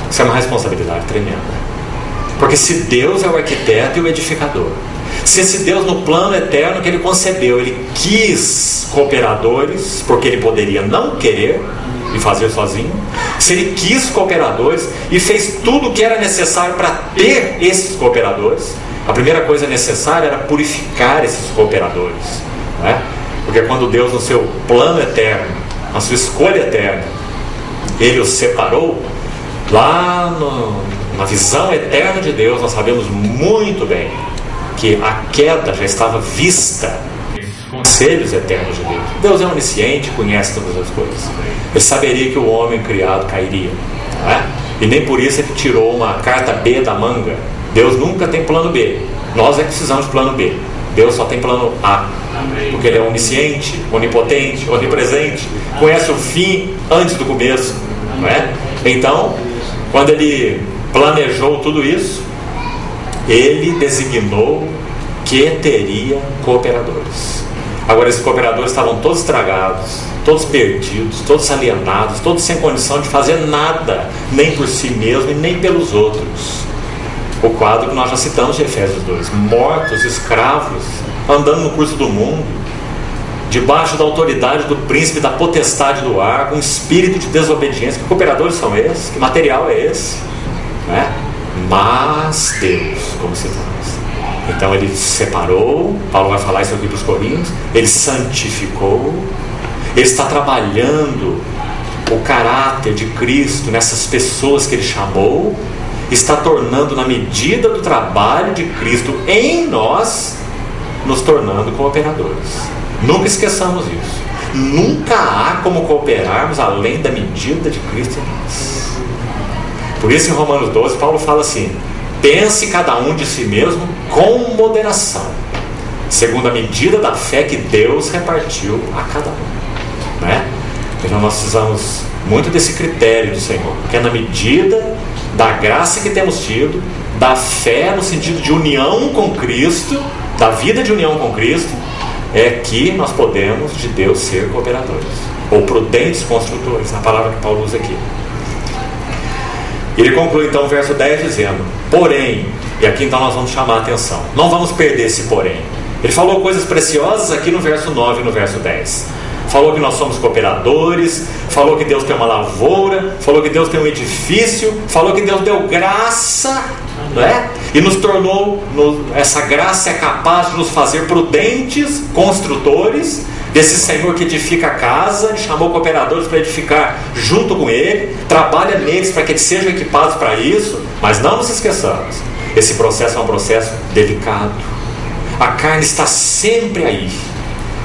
Isso é uma responsabilidade tremenda. Porque se Deus é o arquiteto e o edificador, se esse Deus no plano eterno que Ele concebeu, Ele quis cooperadores, porque Ele poderia não querer e fazer sozinho, se Ele quis cooperadores e fez tudo o que era necessário para ter esses cooperadores, a primeira coisa necessária era purificar esses cooperadores, né? Porque quando Deus no seu plano eterno, na sua escolha eterna, Ele os separou, Lá na visão eterna de Deus, nós sabemos muito bem que a queda já estava vista nos conselhos eternos de Deus. Deus é onisciente, conhece todas as coisas. Ele saberia que o homem criado cairia, não é? E nem por isso ele tirou uma carta B da manga. Deus nunca tem plano B. Nós é que precisamos de plano B. Deus só tem plano A, porque Ele é onisciente, onipotente, onipresente, conhece o fim antes do começo, não é? Então, quando Ele planejou tudo isso, Ele designou que teria cooperadores. Agora, esses cooperadores estavam todos estragados, todos perdidos, todos alienados, todos sem condição de fazer nada, nem por si mesmo e nem pelos outros. O quadro que nós já citamos de Efésios 2: mortos, escravos, andando no curso do mundo, debaixo da autoridade do príncipe da potestade do ar, com espírito de desobediência. Que cooperadores são esses? Que material é esse? Né? Mas Deus, como citamos, então Ele separou. Paulo vai falar isso aqui para os Coríntios. Ele santificou. Ele está trabalhando o caráter de Cristo nessas pessoas que Ele chamou, está tornando, na medida do trabalho de Cristo em nós, nos tornando cooperadores. Nunca esqueçamos isso. Nunca há como cooperarmos além da medida de Cristo em nós. Por isso, em Romanos 12, Paulo fala assim: pense cada um de si mesmo com moderação, segundo a medida da fé que Deus repartiu a cada um, né? Então nós precisamos muito desse critério do Senhor, que é na medida da graça que temos tido, da fé no sentido de união com Cristo, da vida de união com Cristo, é que nós podemos de Deus ser cooperadores, ou prudentes construtores, na palavra que Paulo usa aqui. Ele conclui então o verso 10 dizendo: porém, e aqui então nós vamos chamar a atenção, não vamos perder esse porém. Ele falou coisas preciosas aqui no verso 9 e no verso 10. Falou que nós somos cooperadores, falou que Deus tem uma lavoura, falou que Deus tem um edifício, falou que Deus deu graça, não é? E nos tornou, essa graça é capaz de nos fazer prudentes construtores desse Senhor que edifica a casa. Ele chamou cooperadores para edificar junto com Ele, trabalha neles para que eles sejam equipados para isso. Mas não nos esqueçamos, esse processo é um processo delicado. A carne está sempre aí,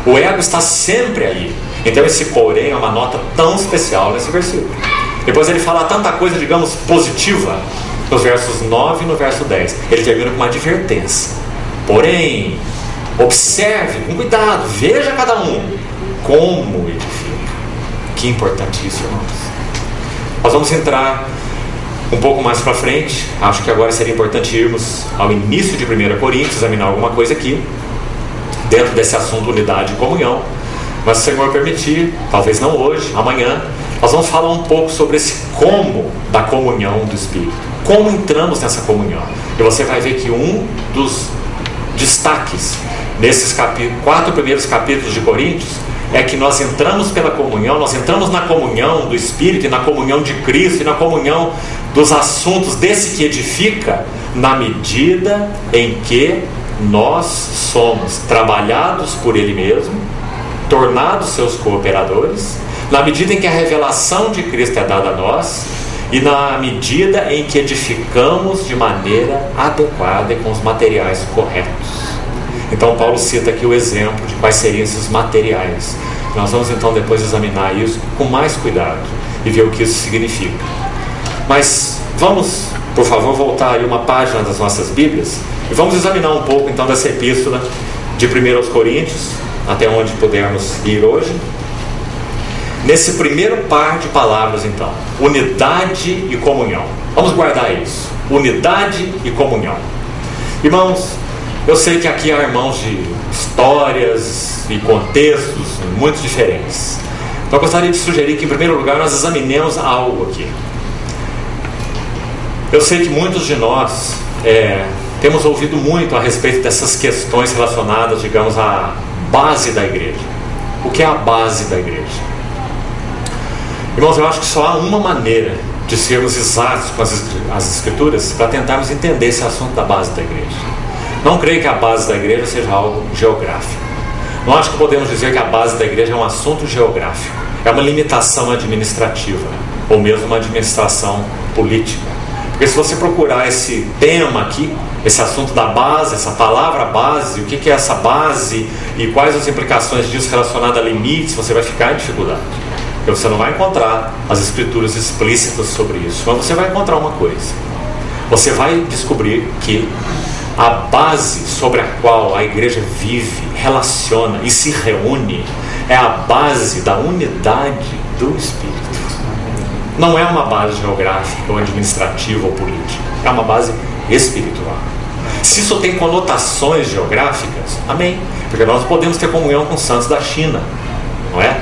o ego está sempre aí. Então esse porém é uma nota tão especial nesse versículo. Depois ele fala tanta coisa, digamos, positiva, nos versos 9 e no verso 10. Ele termina com uma advertência: porém, observe com cuidado, veja cada um como edifica. Que importante isso, irmãos. Nós vamos entrar um pouco mais para frente. Acho que agora seria importante irmos ao início de 1 Coríntios, examinar alguma coisa aqui dentro desse assunto unidade e comunhão. Mas se o Senhor permitir, talvez não hoje, amanhã, nós vamos falar um pouco sobre esse como da comunhão do Espírito, como entramos nessa comunhão. E você vai ver que um dos destaques nesses 4 primeiros capítulos de Coríntios é que nós entramos pela comunhão, nós entramos na comunhão do Espírito e na comunhão de Cristo e na comunhão dos assuntos desse que edifica, na medida em que nós somos trabalhados por Ele mesmo, tornados seus cooperadores, na medida em que a revelação de Cristo é dada a nós e na medida em que edificamos de maneira adequada e com os materiais corretos. Então Paulo cita aqui o exemplo de quais seriam esses materiais. Nós vamos então depois examinar isso com mais cuidado e ver o que isso significa. Mas vamos, por favor, voltar aí uma página das nossas Bíblias e vamos examinar um pouco então dessa epístola de 1 aos Coríntios, até onde pudermos ir hoje. Nesse primeiro par de palavras então, unidade e comunhão. Vamos guardar isso, unidade e comunhão. Irmãos, eu sei que aqui há irmãos de histórias e contextos muito diferentes. Então eu gostaria de sugerir que em primeiro lugar nós examinemos algo aqui. Eu sei que muitos de nós temos ouvido muito a respeito dessas questões relacionadas, digamos, à base da igreja. O que é a base da igreja? Irmãos, eu acho que só há uma maneira de sermos exatos com as Escrituras para tentarmos entender esse assunto da base da igreja. Não creio que a base da igreja seja algo geográfico. Não acho que podemos dizer que a base da igreja é um assunto geográfico. É uma limitação administrativa, ou mesmo uma administração política. Porque se você procurar esse tema aqui, esse assunto da base, essa palavra base, o que é essa base e quais as implicações disso relacionadas a limites, você vai ficar em dificuldade. Porque você não vai encontrar as escrituras explícitas sobre isso, mas você vai encontrar uma coisa. Você vai descobrir que a base sobre a qual a igreja vive, relaciona e se reúne é a base da unidade do Espírito. Não é uma base geográfica ou administrativa ou política, é uma base espiritual. Se isso tem conotações geográficas, amém, porque nós podemos ter comunhão com os santos da China, não é?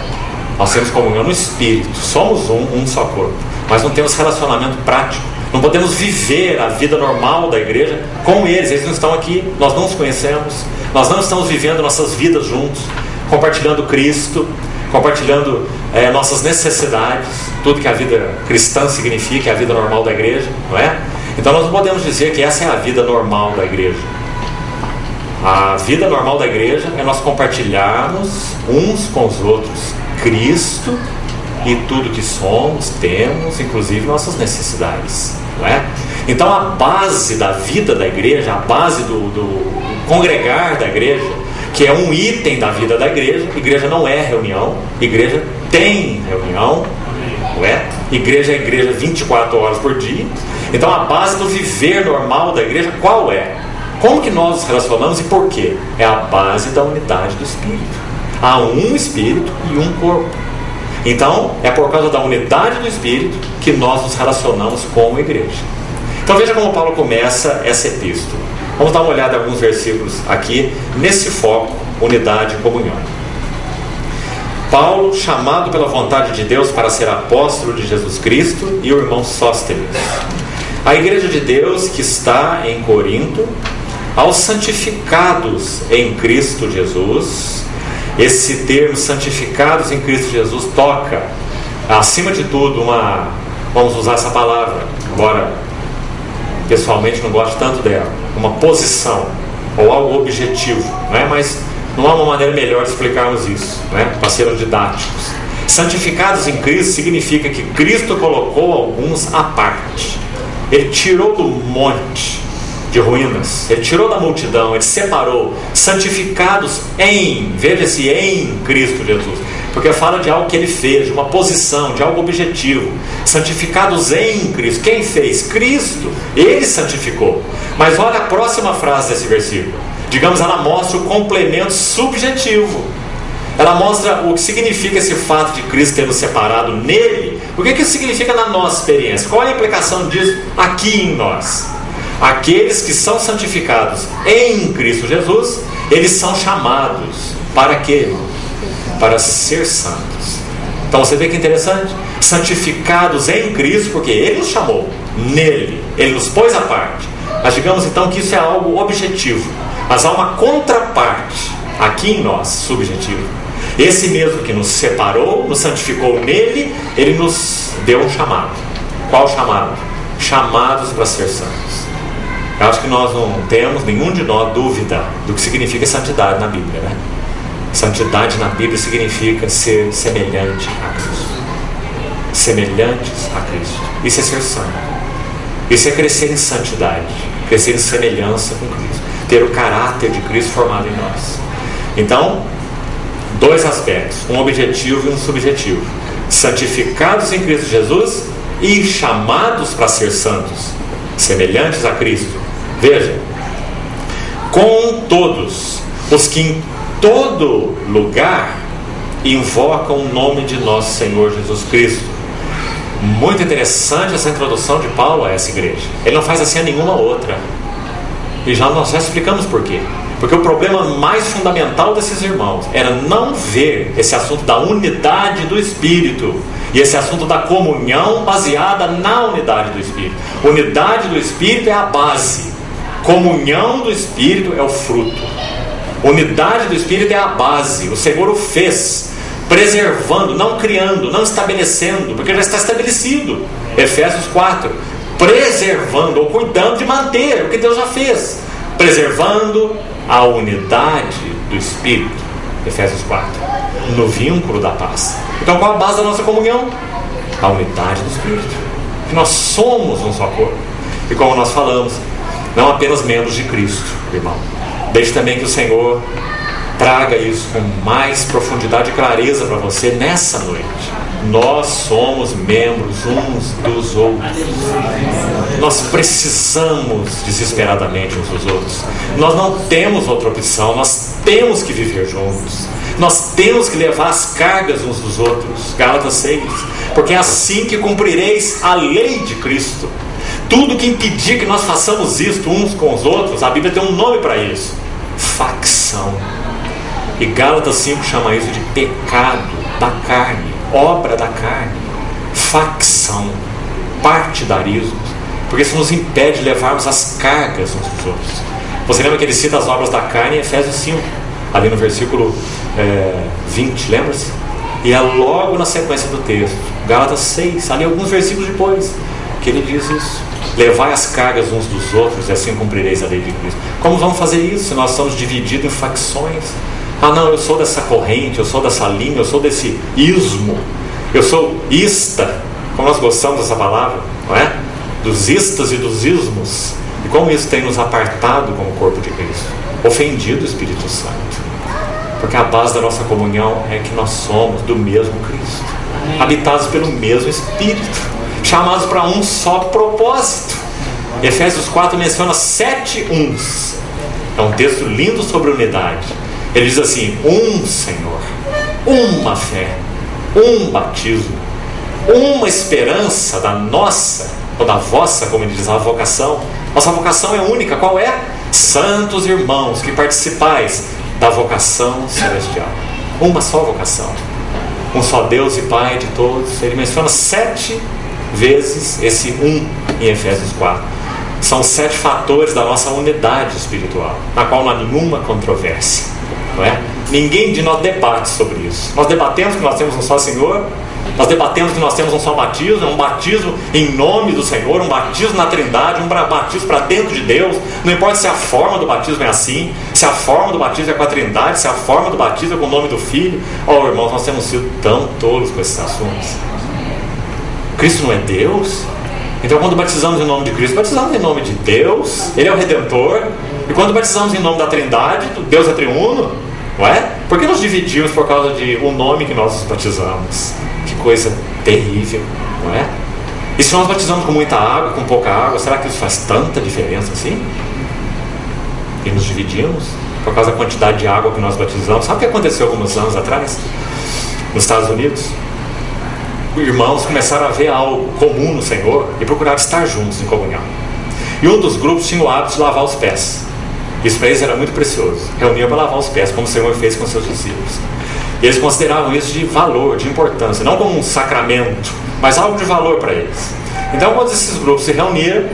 Nós temos comunhão no Espírito, somos um só corpo, mas não temos relacionamento prático. Não podemos viver a vida normal da igreja com eles não estão aqui, nós não os conhecemos, nós não estamos vivendo nossas vidas juntos, compartilhando Cristo, compartilhando nossas necessidades, tudo que a vida cristã significa, é a vida normal da igreja, não é? Então nós não podemos dizer que essa é a vida normal da igreja. A vida normal da igreja é nós compartilharmos uns com os outros Cristo e tudo que somos, temos, inclusive nossas necessidades, não é? Então a base da vida da igreja, a base do congregar da igreja, que é um item da vida da igreja, igreja não é reunião, igreja tem reunião, não é? Igreja é igreja 24 horas por dia. Então a base do viver normal da igreja qual é? Como que nós nos relacionamos e por quê? É a base da unidade do Espírito. Há um Espírito e um corpo. Então é por causa da unidade do Espírito que nós nos relacionamos com a igreja. Então veja como Paulo começa essa epístola. Vamos dar uma olhada em alguns versículos aqui nesse foco, unidade e comunhão. Paulo, chamado pela vontade de Deus para ser apóstolo de Jesus Cristo, e o irmão Sóstenes. A igreja de Deus que está em Corinto, aos santificados em Cristo Jesus. Esse termo santificados em Cristo Jesus toca, acima de tudo, vamos usar essa palavra, embora pessoalmente não gosto tanto dela, uma posição ou algo objetivo, não é? Mas não há uma maneira melhor de explicarmos isso, não é? Para sermos didáticos. Santificados em Cristo significa que Cristo colocou alguns à parte. Ele tirou do monte de ruínas, ele tirou da multidão, ele separou, santificados veja-se em Cristo Jesus, porque fala de algo que ele fez, de uma posição, de algo objetivo. Santificados em Cristo. Quem fez? Cristo. Ele santificou. Mas olha a próxima frase desse versículo. Digamos, ela mostra o complemento subjetivo. Ela mostra o que significa esse fato de Cristo ter nos separado nele. O que isso significa na nossa experiência? Qual é a implicação disso aqui em nós? Aqueles que são santificados em Cristo Jesus, eles são chamados para quê? Para ser santos. Então você vê que interessante? Santificados em Cristo, porque Ele nos chamou nele, Ele nos pôs à parte. Mas digamos então que isso é algo objetivo, mas há uma contraparte aqui em nós, subjetivo. Esse mesmo que nos separou, nos santificou nele, Ele nos deu um chamado. Qual chamado? Chamados para ser santos. Eu acho que nós não temos, nenhum de nós, dúvida do que significa santidade na Bíblia, né? Santidade na Bíblia significa ser semelhante a Cristo. Semelhantes a Cristo. Isso é ser santo. Isso é crescer em santidade, crescer em semelhança com Cristo, ter o caráter de Cristo formado em nós. Então, dois aspectos, um objetivo e um subjetivo. Santificados em Cristo Jesus e chamados para ser santos, semelhantes a Cristo. Veja, com todos os que em todo lugar invocam o nome de nosso Senhor Jesus Cristo. Muito interessante essa introdução de Paulo a essa igreja. Ele não faz assim a nenhuma outra. E nós já explicamos por quê. Porque o problema mais fundamental desses irmãos era não ver esse assunto da unidade do Espírito e esse assunto da comunhão baseada na unidade do Espírito. Unidade do Espírito é a base, comunhão do Espírito é o fruto. Unidade do Espírito é a base. O Senhor o fez preservando, não criando, não estabelecendo, porque já está estabelecido. Efésios 4, preservando ou cuidando de manter o que Deus já fez, preservando a unidade do Espírito. Efésios 4, no vínculo da paz. Então qual a base da nossa comunhão? A unidade do Espírito. que nós somos um só corpo. E como nós falamos, não apenas membros de Cristo, irmão. Deixe também que o Senhor traga isso com mais profundidade e clareza para você nessa noite. Nós somos membros uns dos outros. Nós precisamos desesperadamente uns dos outros. Nós não temos outra opção. Nós temos que viver juntos. Nós temos que levar as cargas uns dos outros. Gálatas 6. Porque é assim que cumprireis a lei de Cristo. Tudo que impedir que nós façamos isto uns com os outros, a Bíblia tem um nome para isso: facção. E Gálatas 5 chama isso de pecado da carne, obra da carne, facção, partidarismo, porque isso nos impede de levarmos as cargas uns dos outros. Você lembra que ele cita as obras da carne em Efésios 5, ali no versículo 20, lembra-se? E é logo na sequência do texto, Gálatas 6, ali alguns versículos depois, que ele diz isso: levai as cargas uns dos outros e assim cumprireis a lei de Cristo. Como vamos fazer isso se nós estamos divididos em facções? Ah não, eu sou dessa corrente, eu sou dessa linha, eu sou desse ismo, eu sou ista, como nós gostamos dessa palavra, não é? Dos istas e dos ismos. E como isso tem nos apartado como corpo de Cristo, ofendido o Espírito Santo. Porque a base da nossa comunhão é que nós somos do mesmo Cristo, habitados pelo mesmo Espírito, chamados para um só propósito. Efésios 4 menciona 7 uns. É um texto lindo sobre unidade. Ele diz assim: um Senhor, uma fé, um batismo, uma esperança da nossa, ou da vossa, como ele diz, a vocação. Nossa vocação é única. Qual é? Santos irmãos, que participais da vocação celestial. Uma só vocação. Um só Deus e Pai de todos. Ele menciona 7 vezes esse um em Efésios 4. São 7 fatores da nossa unidade espiritual, na qual não há nenhuma controvérsia, não é? Ninguém de nós debate sobre isso. Nós debatemos que nós temos um só Senhor, nós debatemos que nós temos um só batismo, um batismo em nome do Senhor, um batismo na Trindade, um batismo para dentro de Deus. Não importa se a forma do batismo é assim, se a forma do batismo é com a Trindade, se a forma do batismo é com o nome do Filho. Oh, irmãos, nós temos sido tão tolos com esses assuntos. Cristo não é Deus? Então quando batizamos em nome de Cristo, batizamos em nome de Deus, Ele é o Redentor. E quando batizamos em nome da Trindade, Deus é triuno, não é? Por que nos dividimos por causa de um nome que nós batizamos? Que coisa terrível, não é? E se nós batizamos com muita água, com pouca água, será que isso faz tanta diferença assim? E nos dividimos por causa da quantidade de água que nós batizamos. Sabe o que aconteceu alguns anos atrás nos Estados Unidos? Irmãos começaram a ver algo comum no Senhor e procuraram estar juntos em comunhão. E um dos grupos tinha o hábito de lavar os pés. Isso para eles era muito precioso. Reuniam para lavar os pés, como o Senhor fez com seus discípulos. E eles consideravam isso de valor, de importância, não como um sacramento, mas algo de valor para eles. Então, quando esses grupos se reuniram,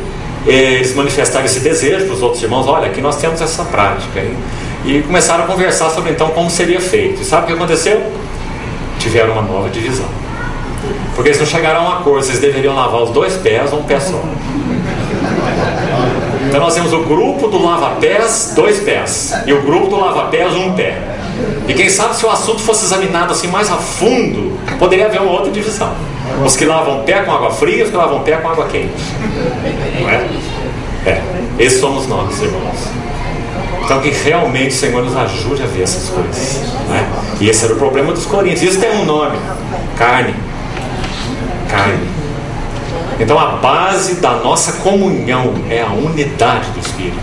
eles manifestaram esse desejo para os outros irmãos: olha, aqui nós temos essa prática. E começaram a conversar sobre então como seria feito. E sabe o que aconteceu? Tiveram uma nova divisão. Porque eles não chegaram a um acordo, vocês deveriam lavar os 2 pés ou um pé só. Então nós temos o grupo do lava-pés, 2 pés, e o grupo do lava-pés, 1 pé. E quem sabe, se o assunto fosse examinado assim mais a fundo, poderia haver uma outra divisão: os que lavam o pé com água fria e os que lavam o pé com água quente. Não é? Esses somos nós, irmãos. Então que realmente o Senhor nos ajude a ver essas coisas, não é? E esse era o problema dos coríntios. Isso tem um nome: carne. Então a base da nossa comunhão é a unidade do Espírito.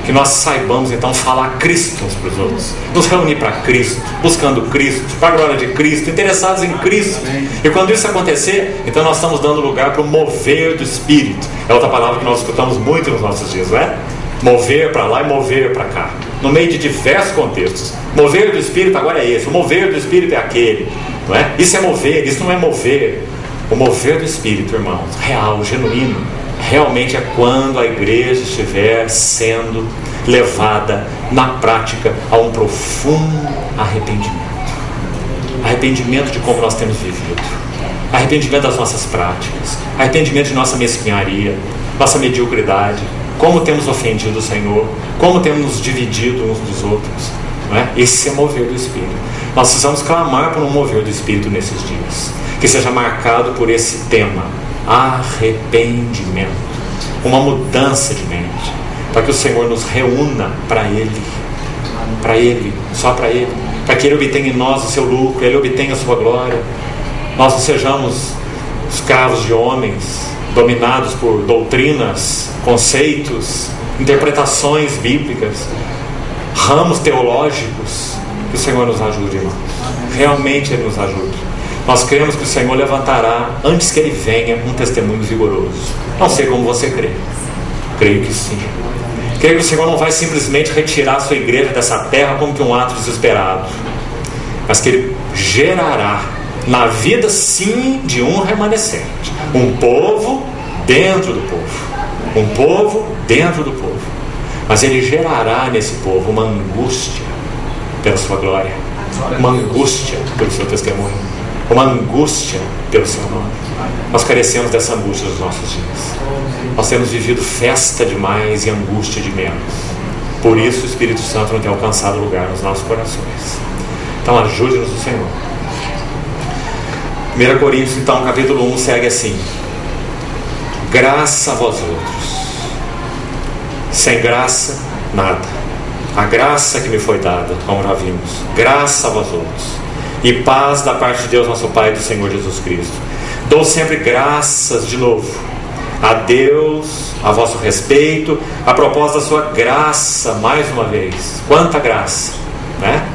Que nós saibamos então falar Cristo uns para os outros, nos reunir para Cristo, buscando Cristo, para a glória de Cristo, interessados em Cristo. E quando isso acontecer, então nós estamos dando lugar para o mover do Espírito. É outra palavra que nós escutamos muito nos nossos dias, não é? Mover para lá e mover para cá, no meio de diversos contextos. Mover do Espírito agora é esse, o mover do Espírito é aquele, não é? Isso é mover, isso não é mover. O mover do Espírito, irmãos, real, genuíno, realmente é quando a igreja estiver sendo levada na prática a um profundo arrependimento. Arrependimento de como nós temos vivido, arrependimento das nossas práticas, arrependimento de nossa mesquinharia, nossa mediocridade, como temos ofendido o Senhor, como temos nos dividido uns dos outros, não é? Esse é mover do Espírito. Nós precisamos clamar por um mover do Espírito nesses dias, que seja marcado por esse tema: arrependimento, uma mudança de mente, para que o Senhor nos reúna para Ele, só para Ele, para que Ele obtenha em nós o seu lucro, Ele obtenha a sua glória. Nós não sejamos escravos de homens, dominados por doutrinas, conceitos, interpretações bíblicas, ramos teológicos. Que o Senhor nos ajude, irmãos. Realmente Ele nos ajude. Nós cremos que o Senhor levantará, antes que Ele venha, um testemunho vigoroso. Não sei como você crê. Creio que sim. Creio que o Senhor não vai simplesmente retirar a sua igreja dessa terra como que um ato desesperado, mas que Ele gerará na vida, sim, de um remanescente, um povo dentro do povo, um povo dentro do povo. Mas Ele gerará nesse povo uma angústia pela sua glória, uma angústia pelo seu testemunho, uma angústia pelo seu nome. Nós carecemos dessa angústia nos nossos dias. Nós temos vivido festa demais e angústia de menos. Por isso o Espírito Santo não tem alcançado lugar nos nossos corações. Então ajude-nos o Senhor. 1 Coríntios, então, capítulo 1, segue assim: graça a vós outros, sem graça, nada. A graça que me foi dada, como já vimos, graça a vós outros, e paz da parte de Deus nosso Pai e do Senhor Jesus Cristo. Dou sempre graças, de novo, a Deus, a vosso respeito, a propósito da sua graça, mais uma vez. Quanta graça, né?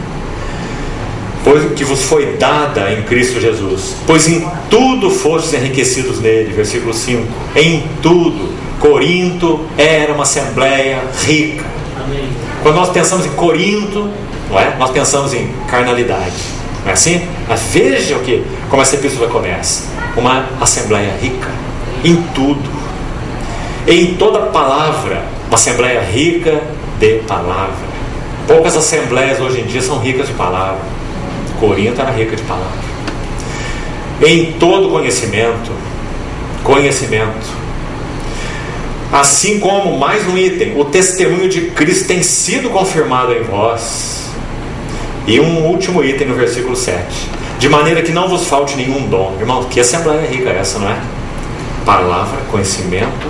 Pois que vos foi dada em Cristo Jesus, pois em tudo fostes enriquecidos nele. Versículo 5. Em tudo. Corinto era uma assembleia rica. Amém. Quando nós pensamos em Corinto, não é? Nós pensamos em carnalidade, não é assim? Mas veja como essa epístola começa: uma assembleia rica em tudo, em toda palavra, uma assembleia rica de palavra. Poucas assembleias hoje em dia são ricas de palavra. Corinto era rica de palavra. Em todo conhecimento, assim como, mais um item, o testemunho de Cristo tem sido confirmado em vós. E um último item no versículo 7: de maneira que não vos falte nenhum dom. Irmão, que assembleia rica é essa, não é? Palavra, conhecimento,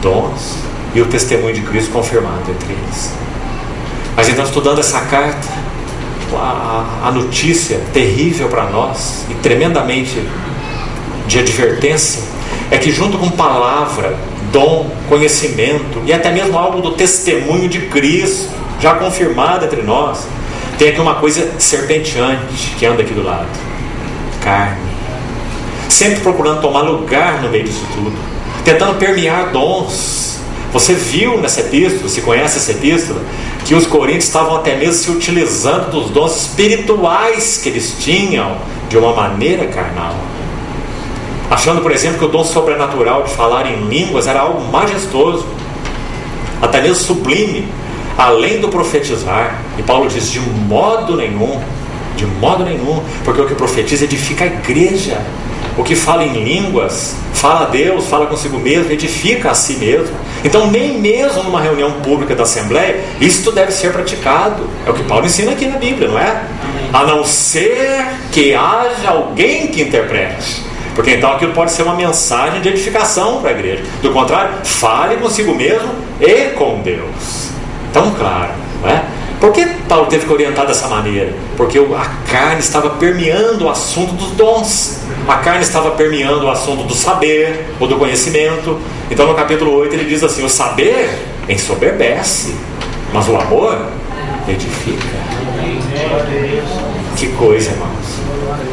dons e o testemunho de Cristo confirmado entre eles. Mas então, estudando essa carta, a notícia terrível para nós e tremendamente de advertência é que, junto com palavra, dom, conhecimento e até mesmo algo do testemunho de Cristo já confirmado entre nós, tem aqui uma coisa serpenteante que anda aqui do lado: carne, sempre procurando tomar lugar no meio disso tudo, tentando permear dons. Você viu nessa epístola, se conhece essa epístola, que os coríntios estavam até mesmo se utilizando dos dons espirituais que eles tinham de uma maneira carnal, achando, por exemplo, que o dom sobrenatural de falar em línguas era algo majestoso, até mesmo sublime, além do profetizar. E Paulo diz: de modo nenhum, porque o que profetiza edifica a igreja. O que fala em línguas fala a Deus, fala consigo mesmo, edifica a si mesmo. Então, nem mesmo numa reunião pública da Assembleia, isto deve ser praticado. É o que Paulo ensina aqui na Bíblia, não é? A não ser que haja alguém que interprete, porque então aquilo pode ser uma mensagem de edificação para a igreja. Do contrário, fale consigo mesmo e com Deus. Tão claro, não é? Por que Paulo teve que orientar dessa maneira? Porque a carne estava permeando o assunto dos dons. A carne estava permeando o assunto do saber ou do conhecimento. Então no capítulo 8 ele diz assim: o saber ensoberbece, mas o amor edifica. Que coisa, irmãos.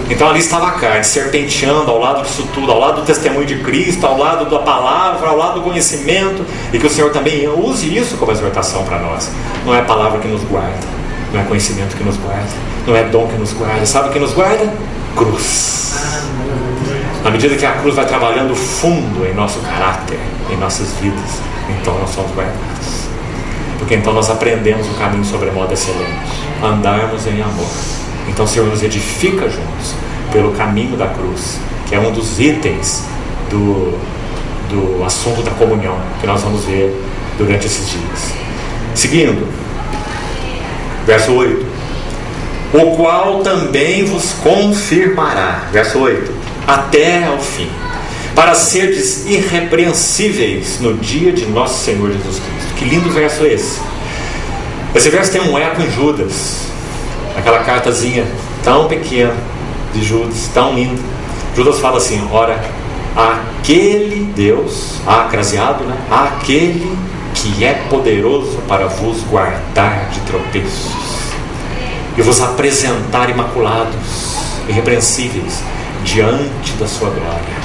Então ali estava a carne serpenteando ao lado disso tudo, ao lado do testemunho de Cristo, ao lado da palavra, ao lado do conhecimento. E que o Senhor também use isso como exortação para nós. Não é a palavra que nos guarda, não é conhecimento que nos guarda, não é dom que nos guarda. Sabe o que nos guarda? Cruz. Na medida que a cruz vai trabalhando fundo em nosso caráter, em nossas vidas, então nós somos guardados. Porque então nós aprendemos o caminho sobremodo excelente, andarmos em amor. Então o Senhor nos edifica juntos pelo caminho da cruz, que é um dos itens do assunto da comunhão, que nós vamos ver durante esses dias. Seguindo, verso 8: o qual também vos confirmará, verso 8, até ao fim, para serdes irrepreensíveis no dia de nosso Senhor Jesus Cristo. Que lindo verso é esse. Esse verso tem um eco em Judas, aquela cartazinha tão pequena de Judas, tão linda. Judas fala assim: ora, aquele Deus, acraseado, né? Aquele que é poderoso para vos guardar de tropeços e vos apresentar imaculados, irrepreensíveis, diante da sua glória.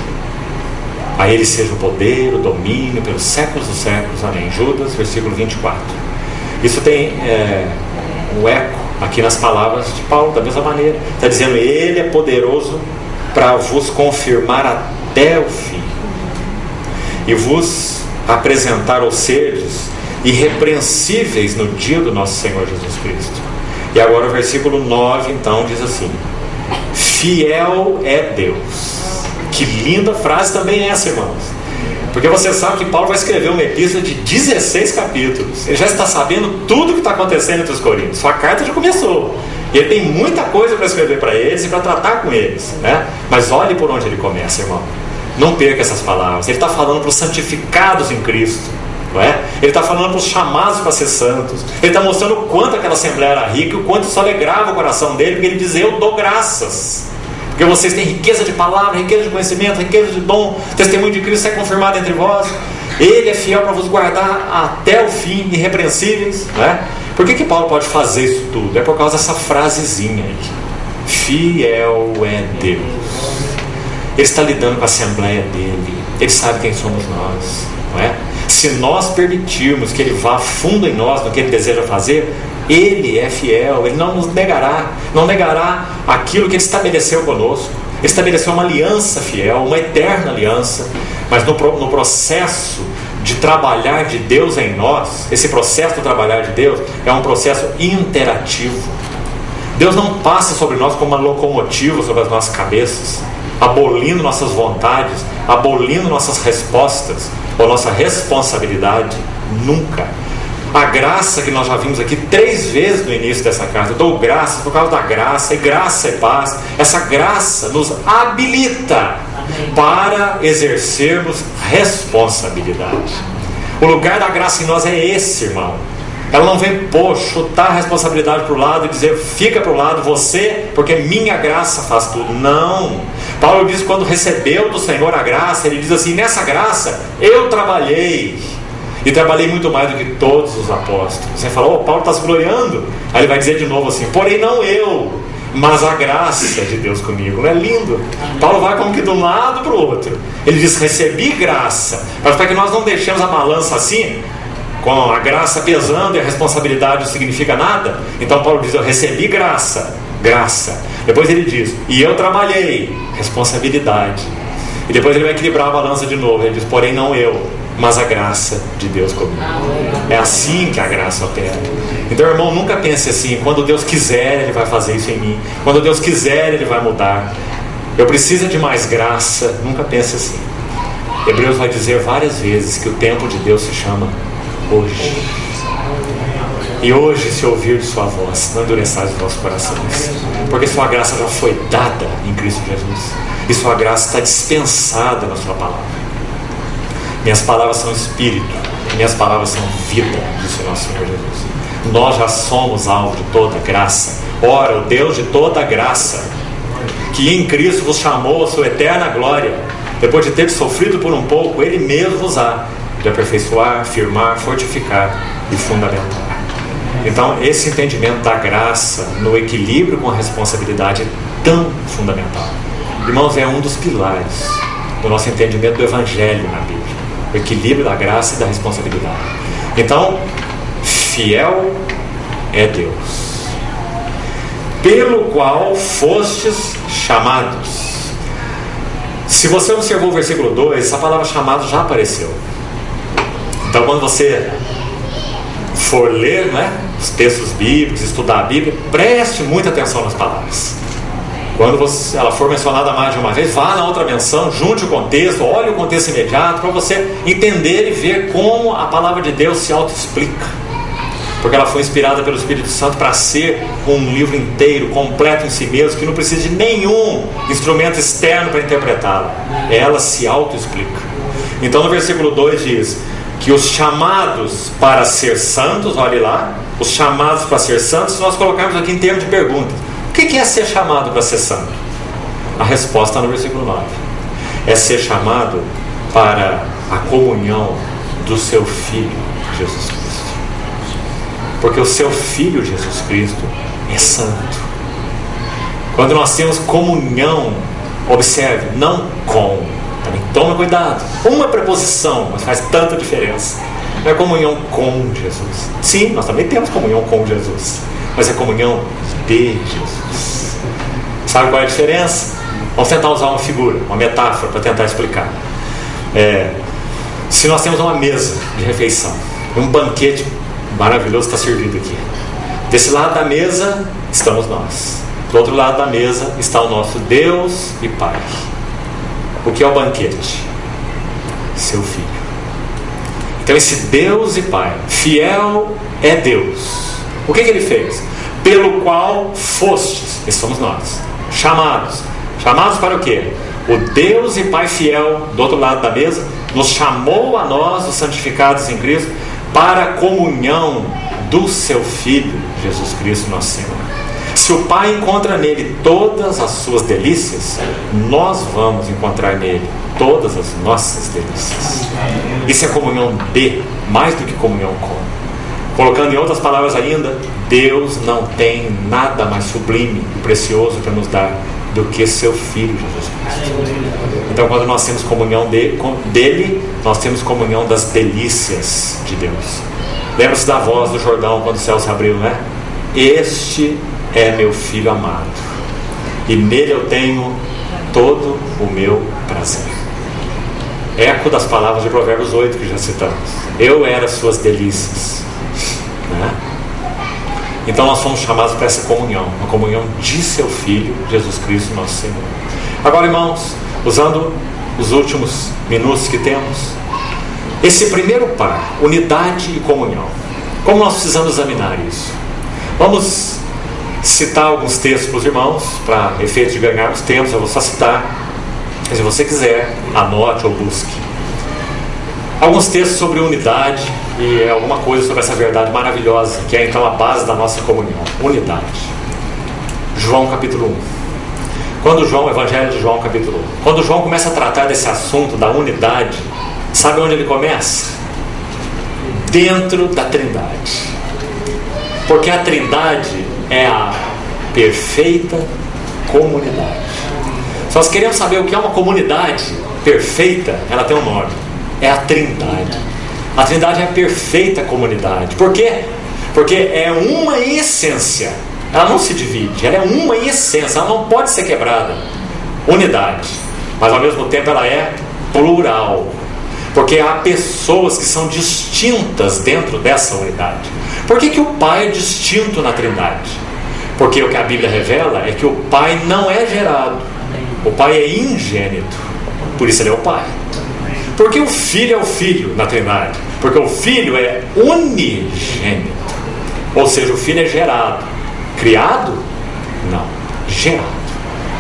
A Ele seja o poder, o domínio, pelos séculos dos séculos. Amém. Judas, versículo 24. Isso tem um eco aqui nas palavras de Paulo, da mesma maneira. Está dizendo: Ele é poderoso para vos confirmar até o fim e vos apresentar aos serdes irrepreensíveis no dia do nosso Senhor Jesus Cristo. E agora o versículo 9 então diz assim: fiel é Deus. Que linda frase também é essa, irmãos, porque você sabe que Paulo vai escrever uma epístola de 16 capítulos. Ele já está sabendo tudo o que está acontecendo entre os coríntios. Sua carta já começou e ele tem muita coisa para escrever para eles e para tratar com eles, né? Mas olhe por onde ele começa, irmão. Não perca essas palavras. Ele está falando para os santificados em Cristo, não é? Ele está falando para os chamados para ser santos. Ele está mostrando o quanto aquela assembleia era rica e o quanto isso alegrava o coração dele, porque ele dizia: eu dou graças, porque vocês têm riqueza de palavra, riqueza de conhecimento, riqueza de dom, testemunho de Cristo é confirmado entre vós. Ele é fiel para vos guardar até o fim, irrepreensíveis, né? Por que Paulo pode fazer isso tudo? É por causa dessa frasezinha aí: fiel é Deus. Ele está lidando com a assembleia dele, ele sabe quem somos nós, não é? Se nós permitirmos que ele vá fundo em nós, no que ele deseja fazer, ele é fiel, ele não nos negará, não negará aquilo que ele estabeleceu conosco. Ele estabeleceu uma aliança fiel, uma eterna aliança, mas no processo de trabalhar de Deus em nós, esse processo de trabalhar de Deus é um processo interativo. Deus não passa sobre nós como uma locomotiva sobre as nossas cabeças, abolindo nossas vontades, abolindo nossas respostas ou nossa responsabilidade. Nunca. A graça que nós já vimos aqui 3 vezes no início dessa carta: eu dou graças por causa da graça, e graça é paz. Essa graça nos habilita para exercermos responsabilidade. O lugar da graça em nós é esse, irmão. Ela não vem chutar a responsabilidade para o lado e dizer: fica para o lado você, porque minha graça faz tudo. Não. Paulo diz: quando recebeu do Senhor a graça, ele diz assim: nessa graça eu trabalhei, e trabalhei muito mais do que todos os apóstolos. Você fala: Paulo está se gloriando. Aí ele vai dizer de novo assim: porém não eu, mas a graça de Deus comigo. Não é lindo? Paulo vai como que de um lado para o outro. Ele diz: recebi graça, mas para que nós não deixemos a balança assim, com a graça pesando e a responsabilidade não significa nada. Então Paulo diz: eu recebi graça. Depois ele diz: e eu trabalhei, responsabilidade. E depois ele vai equilibrar a balança de novo. Ele diz: porém não eu, mas a graça de Deus comigo. É assim que a graça opera. Então, irmão, nunca pense assim: quando Deus quiser Ele vai fazer isso em mim, quando Deus quiser Ele vai mudar, eu preciso de mais graça. Nunca pense assim. Hebreus vai dizer várias vezes que o tempo de Deus se chama hoje. E hoje, se ouvir de sua voz, não endureçais os vossos corações, porque sua graça já foi dada em Cristo Jesus, e sua graça está dispensada na sua palavra. Minhas palavras são espírito, minhas palavras são vida, disse o nosso Senhor Jesus. Nós já somos alvo de toda graça. Ora, o Deus de toda graça, que em Cristo vos chamou a sua eterna glória, depois de ter sofrido por um pouco, Ele mesmo vos há de aperfeiçoar, firmar, fortificar e fundamentar. Então, esse entendimento da graça no equilíbrio com a responsabilidade é tão fundamental. Irmãos, é um dos pilares do nosso entendimento do Evangelho na Bíblia: o equilíbrio da graça e da responsabilidade. Então, fiel é Deus, pelo qual fostes chamados. Se você observou o versículo 2, essa palavra chamado já apareceu. Então, quando você for ler, os textos bíblicos, estudar a Bíblia, preste muita atenção nas palavras. Quando ela for mencionada mais de uma vez, vá na outra menção, junte o contexto, olhe o contexto imediato, para você entender e ver como a palavra de Deus se auto-explica. porque ela foi inspirada pelo Espírito Santo para ser um livro inteiro, completo em si mesmo, que não precisa de nenhum instrumento externo para interpretá-la. Ela se auto-explica. Então no versículo 2 diz que os chamados para ser santos, olhe lá, os chamados para ser santos, nós colocamos aqui em termos de perguntas. O que é ser chamado para ser santo? A resposta está no versículo 9. É ser chamado para a comunhão do seu Filho, Jesus Cristo. Porque o seu Filho, Jesus Cristo, é santo. Quando nós temos comunhão, observe, não com, também toma cuidado. Uma preposição, mas faz tanta diferença. Não é comunhão com Jesus. Sim, nós também temos comunhão com Jesus, mas é comunhão de Jesus. Sabe qual é a diferença? Vamos tentar usar uma figura, uma metáfora para tentar explicar. Se nós temos uma mesa de refeição, um banquete maravilhoso está servido aqui. Desse lado da mesa estamos nós. Do outro lado da mesa está o nosso Deus e Pai. O que é o banquete? Seu Filho. Então esse Deus e Pai, fiel é Deus. O que Ele fez? Pelo qual fostes, esses somos nós, chamados. Chamados para o quê? O Deus e Pai fiel, do outro lado da mesa, nos chamou a nós, os santificados em Cristo, para a comunhão do seu Filho, Jesus Cristo, nosso Senhor. Se o Pai encontra nele todas as suas delícias, nós vamos encontrar nele todas as nossas delícias. Isso é comunhão de, mais do que comunhão com. Colocando em outras palavras ainda, Deus não tem nada mais sublime e precioso para nos dar do que seu Filho, Jesus Cristo. Então, quando nós temos comunhão dele, nós temos comunhão das delícias de Deus. Lembra-se da voz do Jordão quando o céu se abriu, né? Este é meu Filho amado, e nele eu tenho todo o meu prazer. Eco das palavras de Provérbios 8 que já citamos. Eu era suas delícias, né? Então nós somos chamados para essa comunhão, uma comunhão de seu Filho, Jesus Cristo, nosso Senhor. Agora, irmãos, usando os últimos minutos que temos, esse primeiro par, unidade e comunhão, como nós precisamos examinar isso? Vamos citar alguns textos para os irmãos, para efeito de ganharmos tempo. Eu vou só citar, se você quiser, anote ou busque alguns textos sobre unidade e alguma coisa sobre essa verdade maravilhosa, que é então a base da nossa comunhão. Unidade. João capítulo 1. O Evangelho de João capítulo 1. Quando João começa a tratar desse assunto da unidade, sabe onde ele começa? Dentro da Trindade. Porque a Trindade é a perfeita comunidade. Se nós queremos saber o que é uma comunidade perfeita, ela tem um nome. É a Trindade. A Trindade é a perfeita comunidade. Por quê? Porque é uma essência. Ela não se divide. Ela é uma essência. Ela não pode ser quebrada. Unidade. Mas ao mesmo tempo ela é plural. Porque há pessoas que são distintas dentro dessa unidade. Por que o Pai é distinto na Trindade? Porque o que a Bíblia revela é que o Pai não é gerado. O Pai é ingênito. Por isso ele é o Pai. Porque o Filho é o Filho na Trindade? Porque o Filho é unigênito. Ou seja, o Filho é gerado. Criado? Não. Gerado.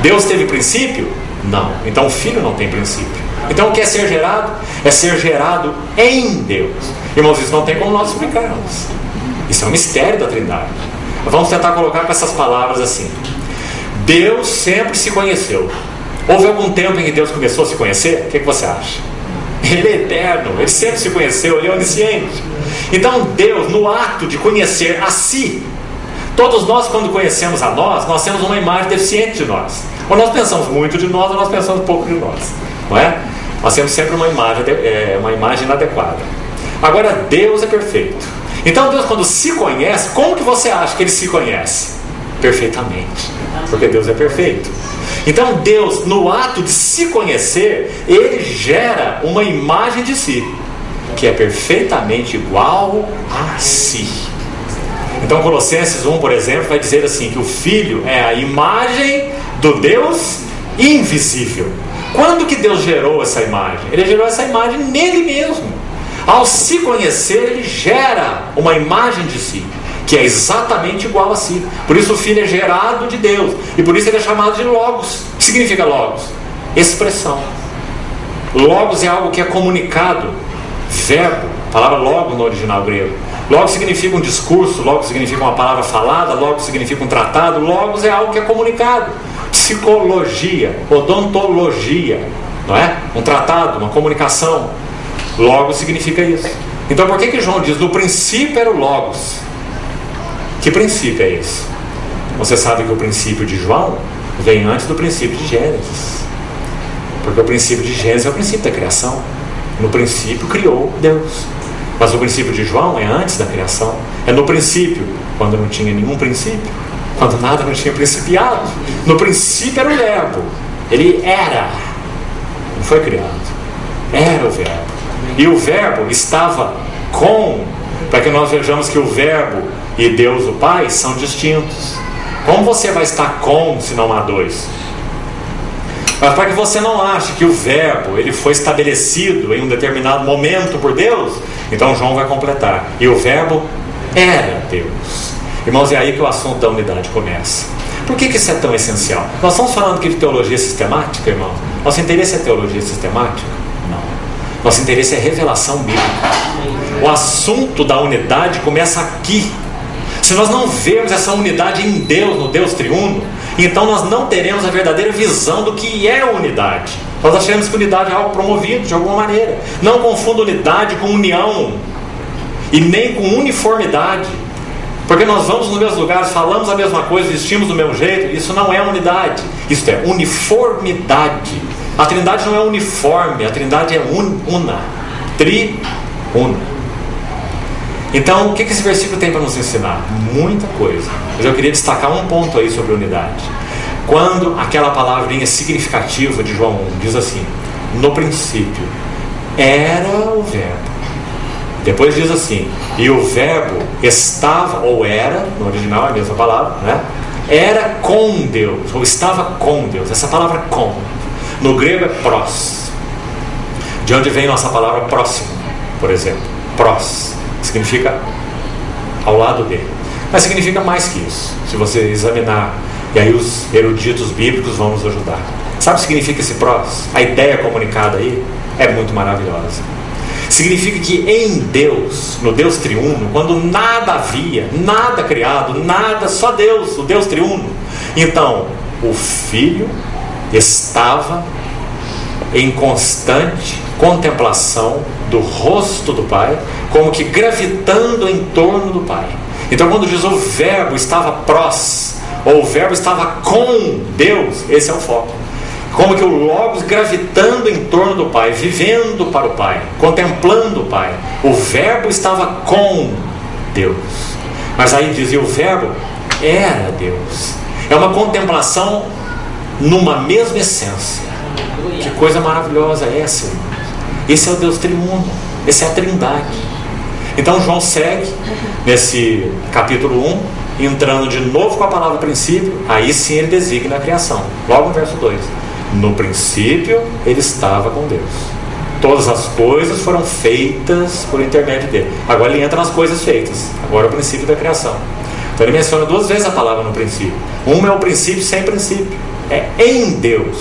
Deus teve princípio? Não. Então o Filho não tem princípio. Então o que é ser gerado? É ser gerado em Deus. Irmãos, isso não tem como nós explicarmos. Isso é um mistério da Trindade. Vamos tentar colocar com essas palavras assim. Deus sempre se conheceu. Houve algum tempo em que Deus começou a se conhecer? O que você acha? Ele é eterno, Ele sempre se conheceu, Ele é onisciente. Então Deus, no ato de conhecer a si, todos nós, quando conhecemos a nós temos uma imagem deficiente de nós. Ou nós pensamos muito de nós, ou nós pensamos pouco de nós, não é? Nós temos sempre uma imagem inadequada. Agora, Deus é perfeito. Então Deus, quando se conhece, como que você acha que Ele se conhece? Perfeitamente, porque Deus é perfeito. Então Deus, no ato de se conhecer, Ele gera uma imagem de si, que é perfeitamente igual a si. Então Colossenses 1, por exemplo, vai dizer assim, que o Filho é a imagem do Deus invisível. Quando que Deus gerou essa imagem? Ele gerou essa imagem nele mesmo. Ao se conhecer, Ele gera uma imagem de si. que é exatamente igual a si. Por isso o Filho é gerado de Deus, e por isso ele é chamado de Logos. O que significa Logos? Expressão. Logos é algo que é comunicado. Verbo, a palavra logo no original grego. Logos significa um discurso, logos significa uma palavra falada, logos significa um tratado, logos é algo que é comunicado. Psicologia, odontologia, não é? Um tratado, uma comunicação. Logos significa isso. Então por que João diz, no princípio era o Logos? Que princípio é esse? Você sabe que o princípio de João vem antes do princípio de Gênesis. Porque o princípio de Gênesis é o princípio da criação. No princípio criou Deus. Mas o princípio de João é antes da criação. É no princípio, quando não tinha nenhum princípio, quando nada não tinha principiado. No princípio era o verbo. Ele era, não foi criado, era o verbo. E o verbo estava com, para que nós vejamos que o verbo e Deus o Pai são distintos. Como você vai estar com se não há dois? Mas para que você não ache que o verbo ele foi estabelecido em um determinado momento por Deus, então João vai completar. E o verbo era Deus. Irmãos, é aí que o assunto da unidade começa. Por que isso é tão essencial? Nós estamos falando aqui de teologia sistemática, irmãos. Nosso interesse é teologia sistemática? Não. Nosso interesse é revelação bíblica. O assunto da unidade começa aqui. Se nós não vermos essa unidade em Deus, no Deus triuno, então nós não teremos a verdadeira visão do que é unidade. Nós achamos que unidade é algo promovido de alguma maneira. Não confunda unidade com união e nem com uniformidade. Porque nós vamos nos mesmos lugares, falamos a mesma coisa, vestimos do mesmo jeito. Isso não é unidade, isso é uniformidade. A Trindade não é uniforme, a Trindade é una, triuna. Então, o que esse versículo tem para nos ensinar? Muita coisa. Mas eu queria destacar um ponto aí sobre unidade. Quando aquela palavrinha significativa de João 1 diz assim: no princípio era o verbo. Depois diz assim: e o verbo estava, ou era, no original é a mesma palavra, né? Era com Deus, ou estava com Deus. Essa palavra com, no grego é pros. De onde vem nossa palavra próximo, por exemplo? Pros significa ao lado dele. Mas significa mais que isso, se você examinar. E aí os eruditos bíblicos vão nos ajudar. Sabe o que significa esse pros? A ideia comunicada aí é muito maravilhosa. Significa que em Deus, no Deus triuno, quando nada havia, nada criado, nada, só Deus, o Deus triuno, então o Filho estava em constante contemplação do rosto do Pai, como que gravitando em torno do Pai. Então quando diz o verbo estava pros, ou o verbo estava com Deus, esse é o foco. Como que o Logos gravitando em torno do Pai, vivendo para o Pai, contemplando o Pai. O verbo estava com Deus. Mas aí dizia, o verbo era Deus. É uma contemplação numa mesma essência. Que coisa maravilhosa é essa, irmão? Esse é o Deus triuno, essa é a Trindade. Então João segue nesse capítulo 1, entrando de novo com a palavra princípio. Aí sim ele designa a criação, logo no verso 2. No princípio ele estava com Deus, todas as coisas foram feitas por intermédio dele. Agora ele entra nas coisas feitas, agora é o princípio da criação. Então ele menciona duas vezes a palavra no princípio. Uma é o princípio sem princípio, é em Deus,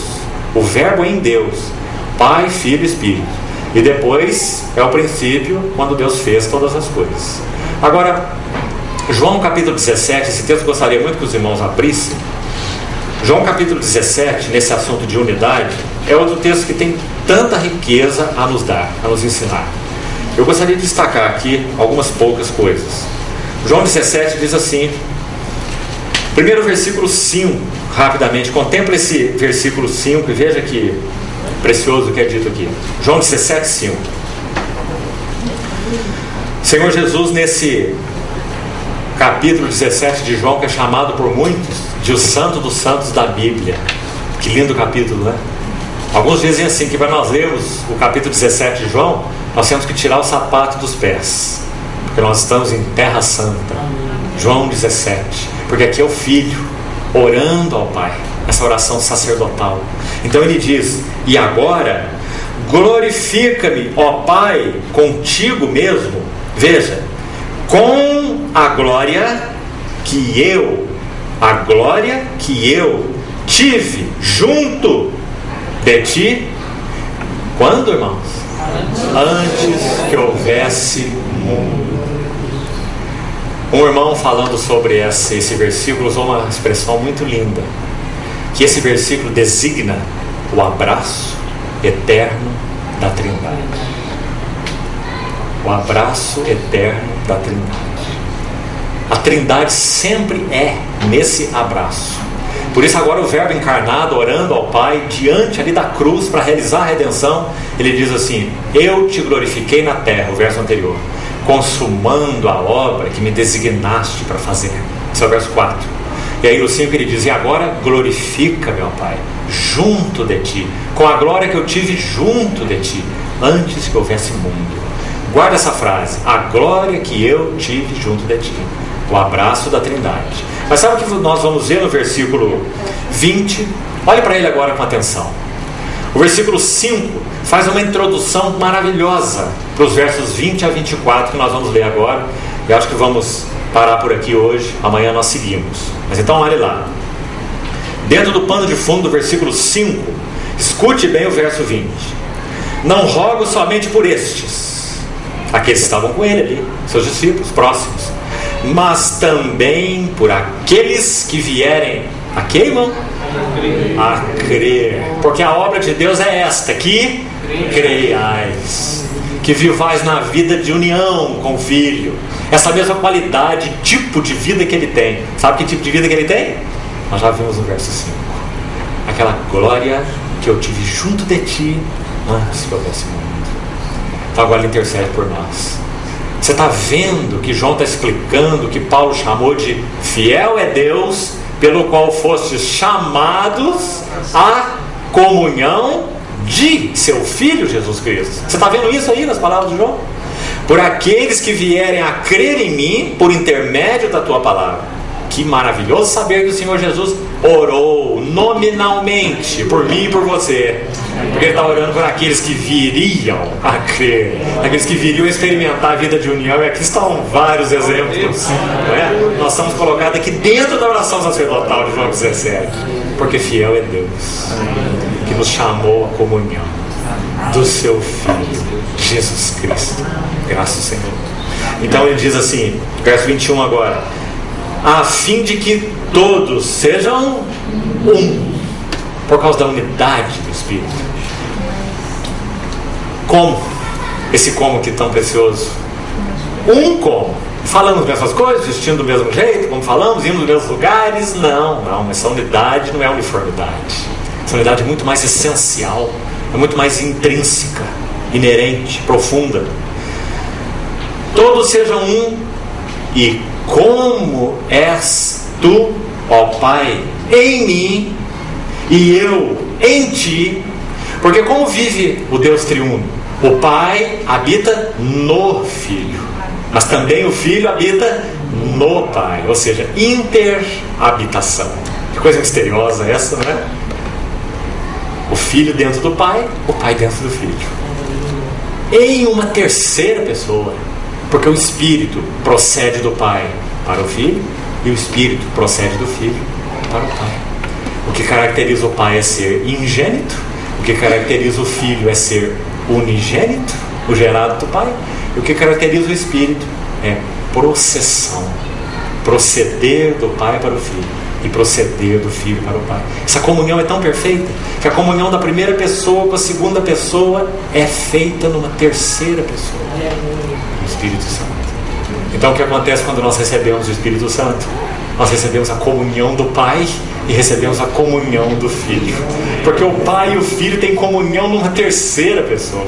o verbo em Deus, Pai, Filho e Espírito. E depois é o princípio quando Deus fez todas as coisas. Agora, João capítulo 17, esse texto eu gostaria muito que os irmãos abrissem. João capítulo 17, nesse assunto de unidade, é outro texto que tem tanta riqueza a nos dar, a nos ensinar. Eu gostaria de destacar aqui algumas poucas coisas. João 17 diz assim, primeiro versículo 5, rapidamente, contempla esse versículo 5 e veja que precioso o que é dito aqui. João 17, 5. Senhor Jesus, nesse capítulo 17 de João, que é chamado por muitos de o Santo dos Santos da Bíblia. Que lindo capítulo, né? Alguns dizem assim, que para nós lermos o capítulo 17 de João, nós temos que tirar o sapato dos pés, porque nós estamos em Terra Santa. João 17, porque aqui é o Filho orando ao Pai, essa oração sacerdotal. Então ele diz, e agora glorifica-me, ó Pai, contigo mesmo, veja, com a glória que eu tive junto de ti. Quando, irmãos? Antes que houvesse mundo. Um irmão, falando sobre esse versículo, usou uma expressão muito linda, que esse versículo designa o abraço eterno da Trindade. O abraço eterno da Trindade. A Trindade sempre é nesse abraço. Por isso agora o Verbo encarnado, orando ao Pai, diante ali da cruz, para realizar a redenção, ele diz assim: eu te glorifiquei na terra, o verso anterior, consumando a obra que me designaste para fazer. Esse é o verso 4. E aí no 5 ele diz: e agora glorifica, meu Pai, junto de ti, com a glória que eu tive junto de ti, antes que houvesse mundo. Guarda essa frase: a glória que eu tive junto de ti. O abraço da Trindade. Mas sabe o que nós vamos ver no versículo 20? Olhe para ele agora com atenção. O versículo 5 faz uma introdução maravilhosa para os versos 20 a 24 que nós vamos ler agora. Eu acho que vamos parar por aqui hoje. Amanhã nós seguimos. Mas então olhe lá. Dentro do pano de fundo do versículo 5, escute bem o verso 20. Não rogo somente por estes, aqueles que estavam com ele ali, seus discípulos próximos, mas também por aqueles que vierem a quê, irmão? A crer. Porque a obra de Deus é esta: que creiais, que vivais na vida de união com o Filho, essa mesma qualidade, tipo de vida que ele tem. Sabe que tipo de vida que ele tem? Nós já vimos no verso 5. Aquela glória que eu tive junto de ti antes que houvesse mundo. Então agora ele intercede por nós. Você está vendo que João está explicando que Paulo chamou de fiel é Deus, pelo qual fostes chamados à comunhão de seu Filho Jesus Cristo. Você está vendo isso aí nas palavras de João? Por aqueles que vierem a crer em mim por intermédio da tua palavra. Que maravilhoso saber que o Senhor Jesus orou nominalmente por mim e por você, porque Ele está orando por aqueles que viriam a crer, aqueles que viriam experimentar a vida de união. E aqui estão vários exemplos, não é? Nós estamos colocados aqui dentro da oração sacerdotal de João 17, porque fiel é Deus que nos chamou à comunhão do seu Filho Jesus Cristo. Graças ao Senhor. Então ele diz assim, verso 21 agora: a fim de que todos sejam um, por causa da unidade do Espírito. Como? Esse como que tão precioso. Um como? Falando as mesmas coisas, vestindo do mesmo jeito, como falamos, indo nos mesmos lugares? Não, essa unidade não é uniformidade. Essa unidade é muito mais essencial, é muito mais intrínseca, inerente, profunda. Todos sejam um, e como és tu, ó Pai, em mim e eu em ti. Porque como vive o Deus triuno? O Pai habita no Filho, mas também o Filho habita no Pai, ou seja, interhabitação. Que coisa misteriosa essa, não é? O Filho dentro do Pai, o Pai dentro do Filho, em uma terceira pessoa. Porque o Espírito procede do Pai para o Filho e o Espírito procede do Filho para o Pai. O que caracteriza o Pai é ser ingênito, o que caracteriza o Filho é ser unigênito, o gerado do Pai, e o que caracteriza o Espírito é processão, proceder do Pai para o Filho e proceder do Filho para o Pai. Essa comunhão é tão perfeita que a comunhão da primeira pessoa com a segunda pessoa é feita numa terceira pessoa, o Espírito Santo. Então o que acontece quando nós recebemos o Espírito Santo? Nós recebemos a comunhão do Pai e recebemos a comunhão do Filho, porque o Pai e o Filho têm comunhão numa terceira pessoa.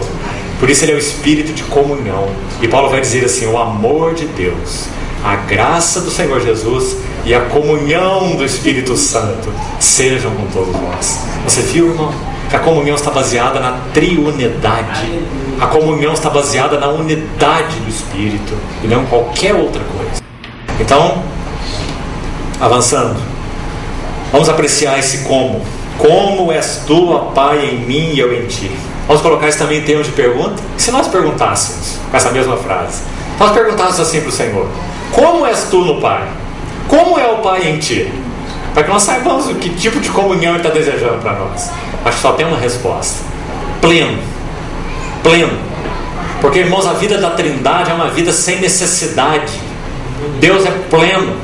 Por isso ele é o Espírito de comunhão. E Paulo vai dizer assim: o amor de Deus, a graça do Senhor Jesus e a comunhão do Espírito Santo sejam com todos nós. Você viu, irmão? Que a comunhão está baseada na triunidade. A comunhão está baseada na unidade do Espírito e não em qualquer outra coisa. Então, avançando, vamos apreciar esse como. Como és tu, ó Pai, em mim e eu em ti. Vamos colocar isso também em termos de pergunta. E se nós perguntássemos com essa mesma frase, nós perguntássemos assim para o Senhor: Como és tu no Pai? Como é o Pai em ti? Para que nós saibamos o que tipo de comunhão Ele está desejando para nós. Acho que só tem uma resposta: pleno. Pleno. Porque, irmãos, a vida da Trindade é uma vida sem necessidade. Deus é pleno.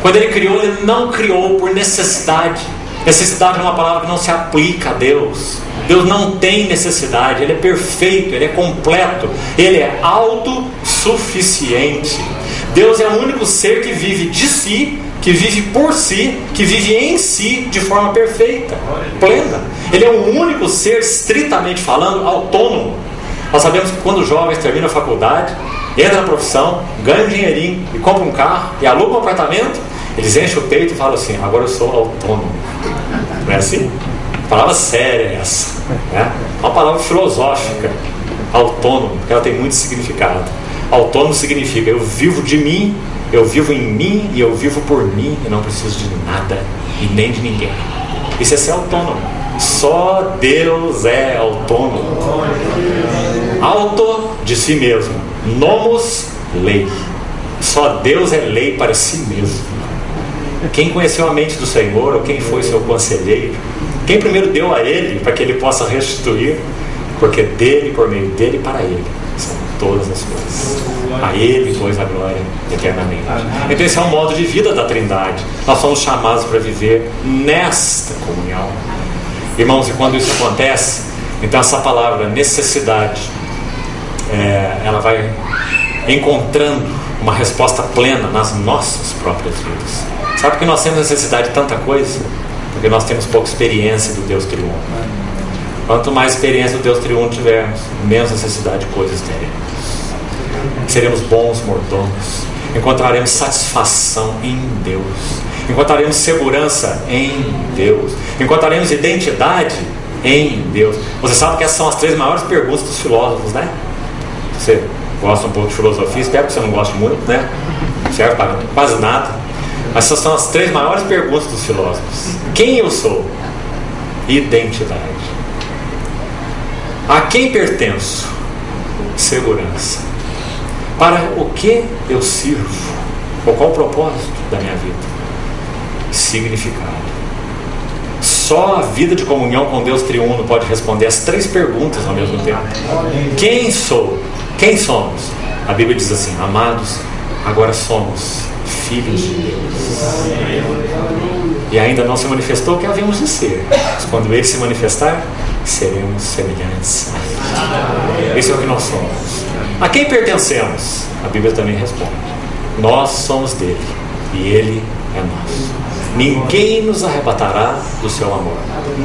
Quando Ele criou, Ele não criou por necessidade. Necessidade é uma palavra que não se aplica a Deus. Deus não tem necessidade. Ele é perfeito, Ele é completo, Ele é autossuficiente. Deus é o único ser que vive de si, que vive por si, que vive em si de forma perfeita, plena. Ele é o único ser, estritamente falando, autônomo. Nós sabemos que quando os jovens terminam a faculdade, entram na profissão, ganham um dinheirinho e compram um carro e alugam um apartamento, eles enchem o peito e falam assim: agora eu sou autônomo. Não é assim? Palavra séria essa, né? Uma palavra filosófica. Autônomo, porque ela tem muito significado. Autônomo significa: eu vivo de mim, eu vivo em mim e eu vivo por mim e não preciso de nada e nem de ninguém. Isso é ser autônomo. Só Deus é autônomo. Auto de si mesmo. Nomos, lei. Só Deus é lei para si mesmo. Quem conheceu a mente do Senhor, ou quem foi seu conselheiro, quem primeiro deu a Ele para que Ele possa restituir, porque dele, por meio dele e para Ele são todas as coisas. A Ele, pois, a glória eternamente. Então esse é um modo de vida da Trindade. Nós somos chamados para viver nesta comunhão. Irmãos, e quando isso acontece, então essa palavra necessidade, ela vai encontrando uma resposta plena nas nossas próprias vidas. Sabe por que nós temos necessidade de tanta coisa? Porque nós temos pouca experiência do Deus triuno. Quanto mais experiência do Deus triuno tivermos, menos necessidade de coisas teremos. Seremos bons mordomos, encontraremos satisfação em Deus, encontraremos segurança em Deus, encontraremos identidade em Deus. Você sabe que essas são as 3 maiores perguntas dos filósofos, né? Você gosta um pouco de filosofia, espero que você não goste muito, né? Não serve para quase nada. Mas essas são as 3 maiores perguntas dos filósofos. Quem eu sou? Identidade. A quem pertenço? Segurança. Para o que eu sirvo? Ou qual o propósito da minha vida? Significado. Só a vida de comunhão com Deus triuno pode responder as 3 perguntas ao mesmo tempo. Quem sou? Quem somos? A Bíblia diz assim: amados, agora somos filhos de Deus. E ainda não se manifestou o que havíamos de ser, mas quando Ele se manifestar, seremos semelhantes a Ele. Esse é o que nós somos. A quem pertencemos? A Bíblia também responde: nós somos dele e Ele é nosso. Ninguém nos arrebatará do seu amor.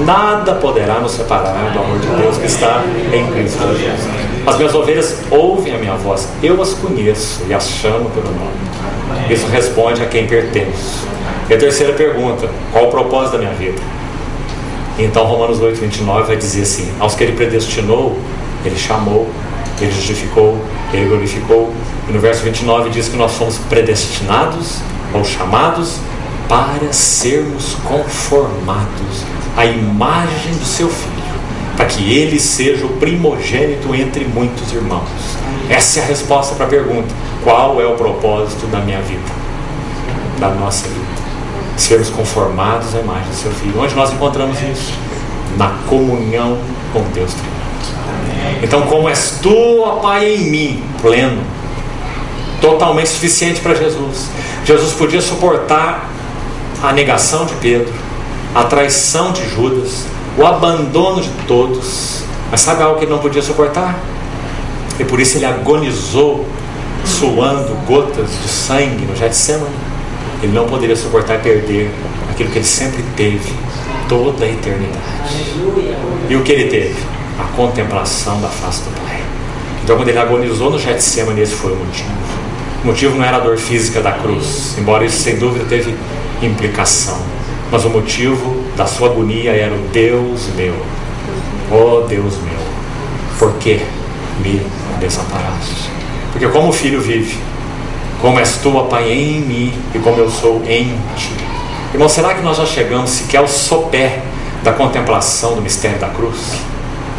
Nada poderá nos separar do amor de Deus que está em Cristo Jesus. As minhas ovelhas ouvem a minha voz, eu as conheço e as chamo pelo nome. Isso responde a quem pertenço. E a terceira pergunta: qual o propósito da minha vida? Então Romanos 8:29 vai dizer assim: aos que Ele predestinou, Ele chamou, Ele justificou, Ele glorificou. E no verso 29 diz que nós fomos predestinados ou chamados para sermos conformados à imagem do seu Filho, para que Ele seja o primogênito entre muitos irmãos. Essa é a resposta para a pergunta: qual é o propósito da minha vida, da nossa vida? Sermos conformados à imagem do seu Filho. Onde nós encontramos isso? Na comunhão com Deus Trino. Então, como és tu, ó Pai, em mim, pleno, totalmente suficiente para Jesus. Jesus podia suportar a negação de Pedro, a traição de Judas, o abandono de todos, mas sabe algo que ele não podia suportar? E por isso ele agonizou, suando gotas de sangue no Getsemane. Ele não poderia suportar perder aquilo que ele sempre teve toda a eternidade. E o que ele teve? A contemplação da face do Pai. Então, quando ele agonizou no Getsemane, esse foi o motivo. O motivo não era a dor física da cruz, embora isso sem dúvida teve implicação, mas o motivo da sua agonia era o Deus meu, ó Deus meu, por que me desamparaste? Porque como o Filho vive, como és tu, ó Pai, em mim e como eu sou em ti. Irmão, será que nós já chegamos sequer ao sopé da contemplação do mistério da cruz?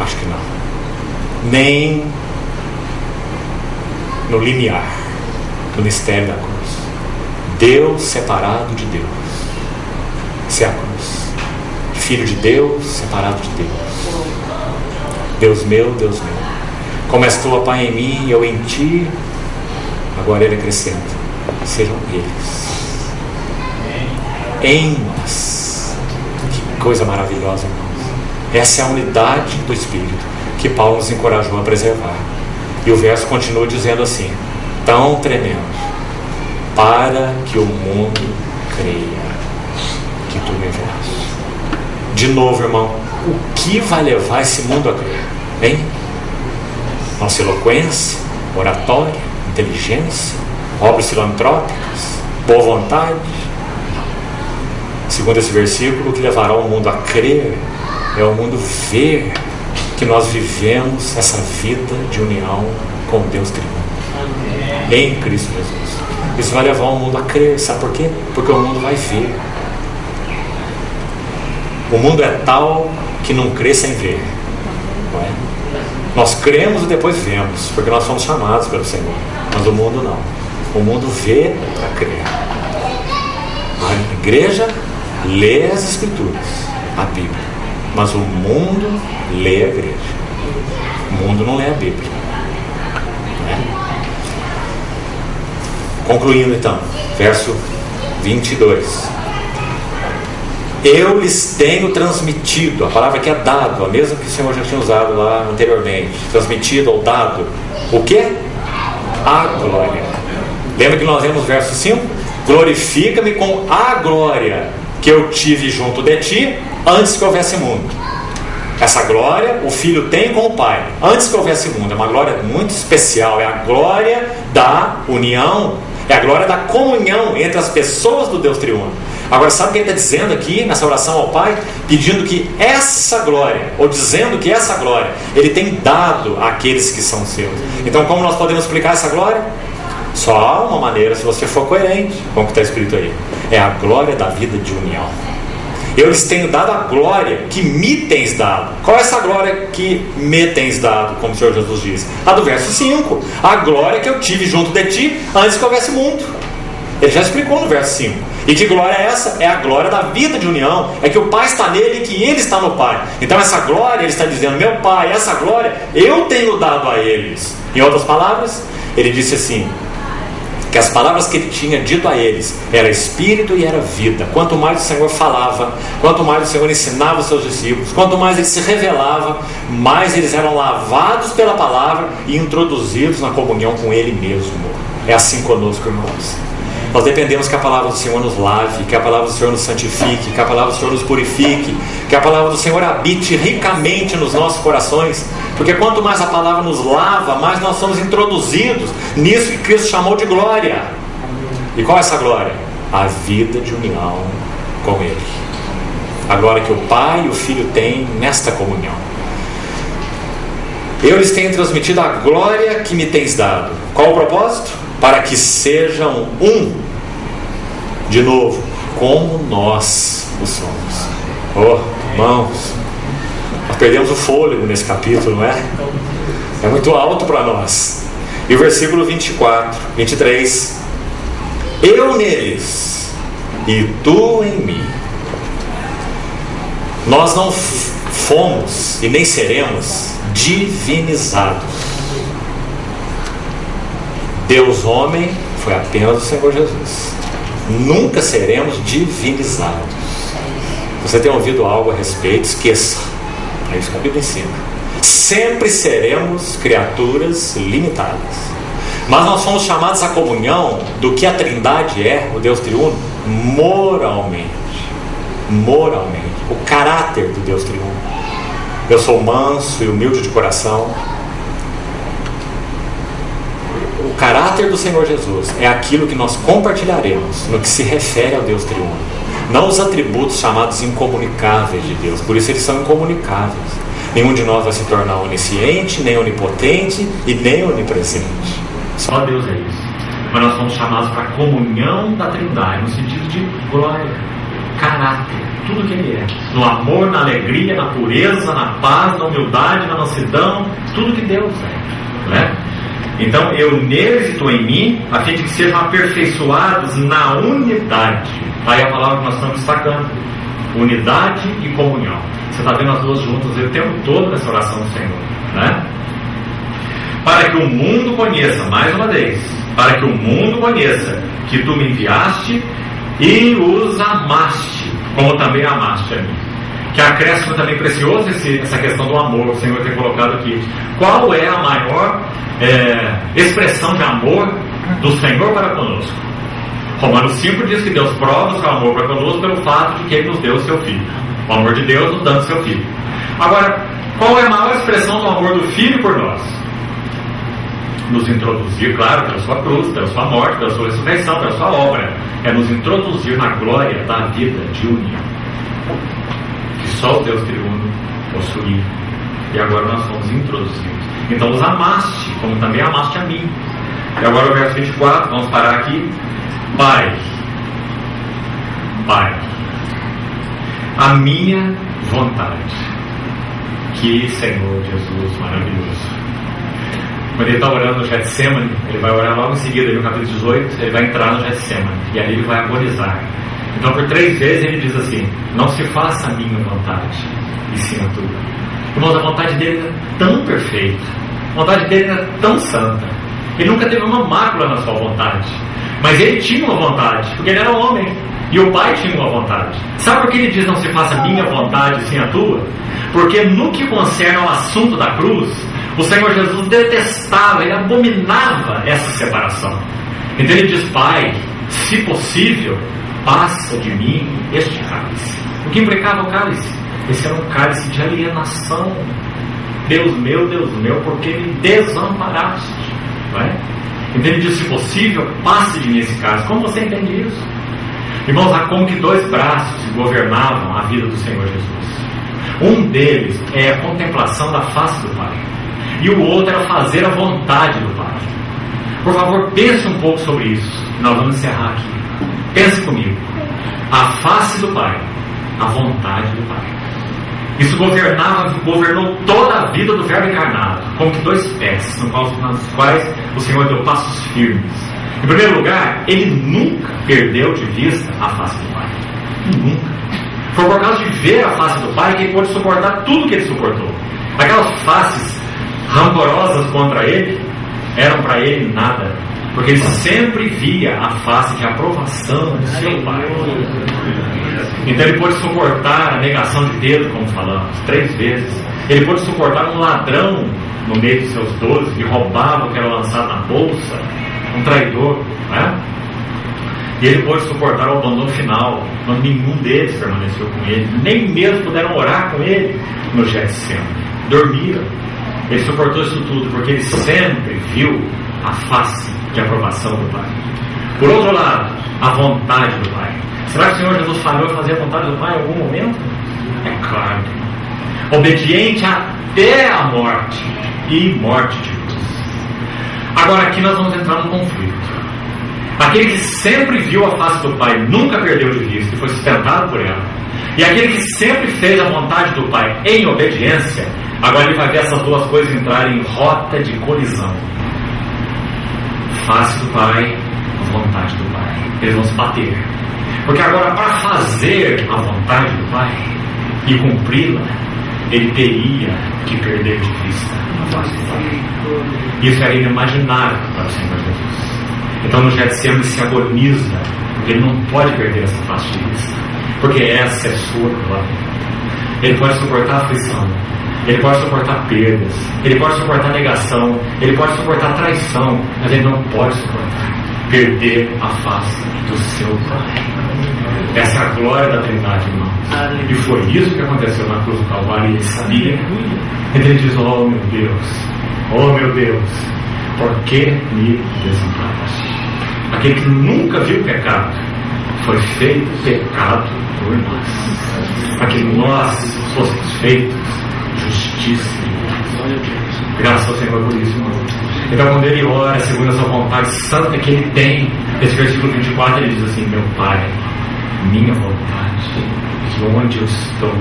Acho que não. Nem no limiar do mistério da cruz. Deus separado de Deus. Essa é a cruz. Filho de Deus separado de Deus. Deus meu, Deus meu. Como és tu, ó Pai, em mim e eu em ti, agora ele acrescenta: sejam eles em nós. Que coisa maravilhosa, irmãos. Essa é a unidade do Espírito que Paulo nos encorajou a preservar. E o verso continua dizendo assim: tão tremendo, para que o mundo creia que tu me enviaste. De novo, irmão, o que vai levar esse mundo a crer? Hein? Nossa eloquência, oratória, inteligência, obras filantrópicas, boa vontade? Segundo esse versículo, o que levará o mundo a crer é o mundo ver que nós vivemos essa vida de união com Deus triuno em Cristo Jesus. Isso vai levar o mundo a crer. Sabe por quê? Porque o mundo vai ver. O mundo é tal que não crê sem ver, não é? Nós cremos e depois vemos, porque nós somos chamados pelo Senhor. Mas o mundo não. O mundo vê para crer. A igreja lê as Escrituras, a Bíblia, mas o mundo lê a igreja. O mundo não lê a Bíblia, não é? Concluindo então, verso 22. Eu lhes tenho transmitido, a palavra que é dado, a mesma que o Senhor já tinha usado lá anteriormente, transmitido ou dado, o que? A glória. Lembra que nós lemos verso 5? Glorifica-me com a glória que eu tive junto de ti antes que houvesse mundo. Essa glória o Filho tem com o Pai antes que houvesse mundo. É uma glória muito especial, é a glória da união, é a glória da comunhão entre as pessoas do Deus triuno. Agora, sabe o que ele está dizendo aqui nessa oração ao Pai? Pedindo que essa glória, ou dizendo que essa glória ele tem dado àqueles que são seus. Então, como nós podemos explicar essa glória? Só há uma maneira, se você for coerente com o que está escrito aí: é a glória da vida de união. Eu lhes tenho dado a glória que me tens dado. Qual é essa glória que me tens dado, como o Senhor Jesus diz? A do verso 5: a glória que eu tive junto de ti antes que houvesse mundo. Ele já explicou no verso 5. E que glória é essa? É a glória da vida de união. É que o Pai está nele e que ele está no Pai. Então essa glória, ele está dizendo: meu Pai, essa glória eu tenho dado a eles. Em outras palavras, ele disse assim, que as palavras que ele tinha dito a eles era espírito e era vida. Quanto mais o Senhor falava, quanto mais o Senhor ensinava os seus discípulos, quanto mais ele se revelava, mais eles eram lavados pela palavra e introduzidos na comunhão com ele mesmo. É assim conosco, irmãos. Nós dependemos que a palavra do Senhor nos lave, que a palavra do Senhor nos santifique, que a palavra do Senhor nos purifique, que a palavra do Senhor habite ricamente nos nossos corações, porque quanto mais a palavra nos lava, mais nós somos introduzidos nisso que Cristo chamou de glória. E qual é essa glória? A vida de união com Ele. A glória que o Pai e o Filho têm nesta comunhão. Eu lhes tenho transmitido a glória que me tens dado. Qual o propósito? Para que sejam um, de novo, como nós o somos. Oh, irmãos, nós perdemos o fôlego nesse capítulo, não é? É muito alto para nós. E o versículo 23: eu neles e tu em mim. Nós não fomos e nem seremos divinizados. Deus homem foi apenas o Senhor Jesus. Nunca seremos divinizados. Você tem ouvido algo a respeito? Esqueça. É isso que a Bíblia ensina. Sempre seremos criaturas limitadas. Mas nós somos chamados à comunhão do que a Trindade é, o Deus triuno, moralmente. Moralmente. O caráter do Deus triuno. Eu sou manso e humilde de coração. O caráter do Senhor Jesus é aquilo que nós compartilharemos no que se refere ao Deus triuno. Não os atributos chamados incomunicáveis de Deus. Por isso eles são incomunicáveis. Nenhum de nós vai se tornar onisciente, nem onipotente e nem onipresente. Só Deus é isso. Mas nós somos chamados para a comunhão da Trindade, no sentido de glória, caráter, tudo que Ele é. No amor, na alegria, na pureza, na paz, na humildade, na mansidão, tudo que Deus é. Não é? Então, eu neles e tu em mim, a fim de que sejam aperfeiçoados na unidade. Aí a palavra que nós estamos destacando: unidade e comunhão. Você está vendo as duas juntas o tempo todo nessa oração do Senhor, né? Para que o mundo conheça, mais uma vez, para que o mundo conheça que tu me enviaste e os amaste, como também amaste a mim. Que acréscimo também precioso essa questão do amor, o Senhor tem colocado aqui. Qual é a maior expressão de amor do Senhor para conosco? Romanos 5 diz que Deus prova o seu amor para conosco pelo fato de que Ele nos deu o seu Filho. O amor de Deus nos dando o seu Filho. Agora, qual é a maior expressão do amor do Filho por nós? Nos introduzir, claro, pela sua cruz, pela sua morte, pela sua ressurreição, pela sua obra. É nos introduzir na glória da vida de união, que só o Deus triuno possuía. E agora nós fomos introduzidos. Então os amaste, como também amaste a mim. E agora o verso 24, vamos parar aqui. Pai, a minha vontade. Que Senhor Jesus maravilhoso. Quando ele está orando no Getsemane, ele vai orar logo em seguida, no capítulo 18, ele vai entrar no Getsemane, e ali ele vai agonizar. Então por 3 vezes ele diz assim: não se faça a minha vontade, e sim a tua. Irmãos, a vontade dele era tão perfeita, a vontade dele era tão santa, ele nunca teve uma mácula na sua vontade, mas ele tinha uma vontade, porque ele era homem, e o Pai tinha uma vontade. Sabe por que ele diz não se faça a minha vontade, e sim a tua? Porque no que concerne ao assunto da cruz, o Senhor Jesus detestava, ele abominava essa separação. Então ele diz: Pai, se possível, passa de mim este cálice. O que implicava o cálice? Esse era um cálice de alienação. Deus meu, por que me desamparaste? Não é? Então ele diz: se possível, passe de mim esse cálice. Como você entende isso? Irmãos, há como que 2 braços governavam a vida do Senhor Jesus. Um deles é a contemplação da face do Pai, e o outro era fazer a vontade do Pai. Por favor, pense um pouco sobre isso. Nós vamos encerrar aqui. Pense comigo. A face do Pai, a vontade do Pai. Isso governou toda a vida do Verbo encarnado, como que 2 pés, nos quais o Senhor deu passos firmes. Em primeiro lugar, ele nunca perdeu de vista a face do Pai. Nunca. Foi por causa de ver a face do Pai que ele pôde suportar tudo que ele suportou. Aquelas faces rancorosas contra ele eram para ele nada, porque ele sempre via a face de aprovação do seu Pai. Então ele pôde suportar a negação de Pedro, como falamos, 3 vezes. Ele pôde suportar um ladrão no meio dos seus 12 que roubava o que era lançado na bolsa, um traidor, não é? E ele pôde suportar o abandono final, quando nenhum deles permaneceu com ele, nem mesmo puderam orar com ele no Getsemane. Dormiram. Ele suportou isso tudo porque ele sempre viu a face de aprovação do Pai. Por outro lado, a vontade do Pai. Será que o Senhor Jesus falhou em fazer a vontade do Pai em algum momento? É claro. Obediente até a morte, e morte de cruz. Agora aqui nós vamos entrar num conflito. Aquele que sempre viu a face do Pai, nunca perdeu de vista e foi sustentado por ela. E aquele que sempre fez a vontade do Pai em obediência, agora ele vai ver essas 2 coisas entrarem em rota de colisão. Face do Pai, vontade do Pai. Eles vão se bater. Porque agora, para fazer a vontade do Pai e cumpri-la, ele teria que perder de vista a face do Pai. Isso era inimaginável para o Senhor Jesus. Então no Getsemane se agoniza, porque ele não pode perder essa face de vista, porque essa é sua glória. Ele pode suportar aflição, ele pode suportar perdas, ele pode suportar negação, ele pode suportar traição, mas ele não pode suportar perder a face do seu Pai. Essa é a glória da Trindade, irmãos. E foi isso que aconteceu na cruz do Calvário, e ele sabia. Então ele diz: oh meu Deus, por que me desamparaste? Aquele que nunca viu pecado foi feito pecado por nós, para que nós fôssemos feitos justiça. Graças ao Senhor por isso, irmão. Então quando ele ora segundo a sua vontade santa que ele tem, nesse versículo 24 ele diz assim: meu Pai, minha vontade, que onde eu estou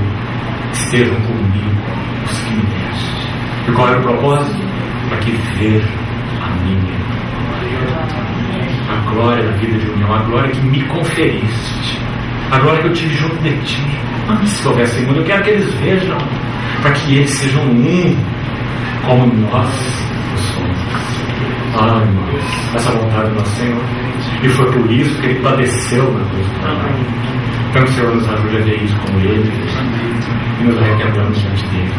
estejam comigo os que me deste. E qual era o propósito? Para que ver a minha. A glória da vida de união, a glória que me conferiste, a glória que eu tive junto de ti. Antes que houvesse mundo, eu quero que eles vejam, para que eles sejam um, como nós somos. Ai, irmãos, essa vontade do nosso Senhor. E foi por isso que Ele padeceu na cruz do Calvário. Então, o Senhor nos ajude a ver isso como Ele, e nos arrependamos diante dEle.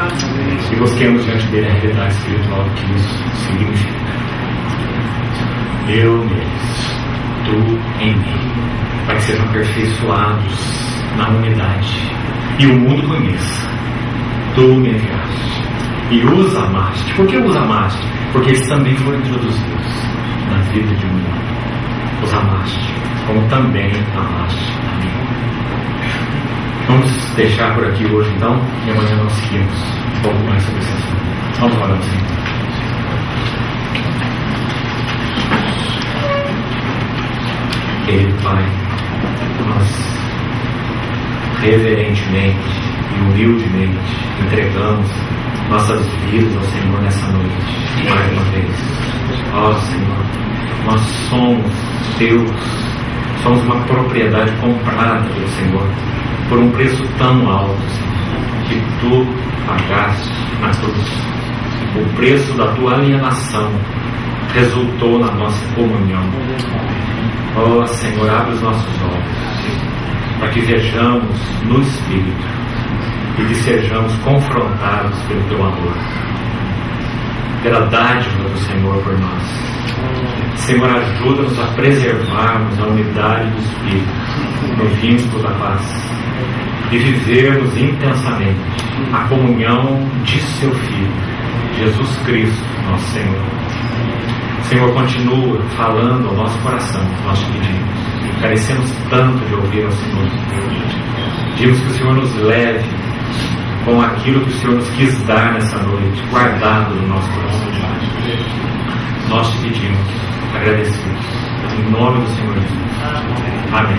E busquemos diante dEle a realidade espiritual que isso significa. Eu neles, tu em mim, para que sejam aperfeiçoados na unidade. E o mundo conheça. Tu me enviaste e os amaste. Por que os amaste? Porque eles também foram introduzidos na vida de união. Os amaste, como também amaste a mim. Vamos deixar por aqui hoje então, e amanhã nós seguimos um pouco mais sobre esse assunto. Vamos orar assim. Querido Pai, nós reverentemente e humildemente entregamos nossas vidas ao Senhor nessa noite, mais uma vez. Ó Senhor, nós somos Teus, somos uma propriedade comprada pelo Senhor, por um preço tão alto, Senhor, que Tu pagaste na cruz. O preço da Tua alienação resultou na nossa comunhão. Ó Senhor, abre os nossos olhos, para que vejamos no Espírito e que sejamos confrontados pelo Teu amor, pela dádiva do Senhor por nós. Senhor, ajuda-nos a preservarmos a unidade do Espírito no vínculo da paz e vivermos intensamente a comunhão de Seu Filho, Jesus Cristo, nosso Senhor. Senhor, continua falando ao nosso coração, nós te pedimos. Carecemos tanto de ouvir ao Senhor. Pedimos que o Senhor nos leve com aquilo que o Senhor nos quis dar nessa noite, guardado no nosso coração. Nós te pedimos, agradecidos, em nome do Senhor Jesus. Amém.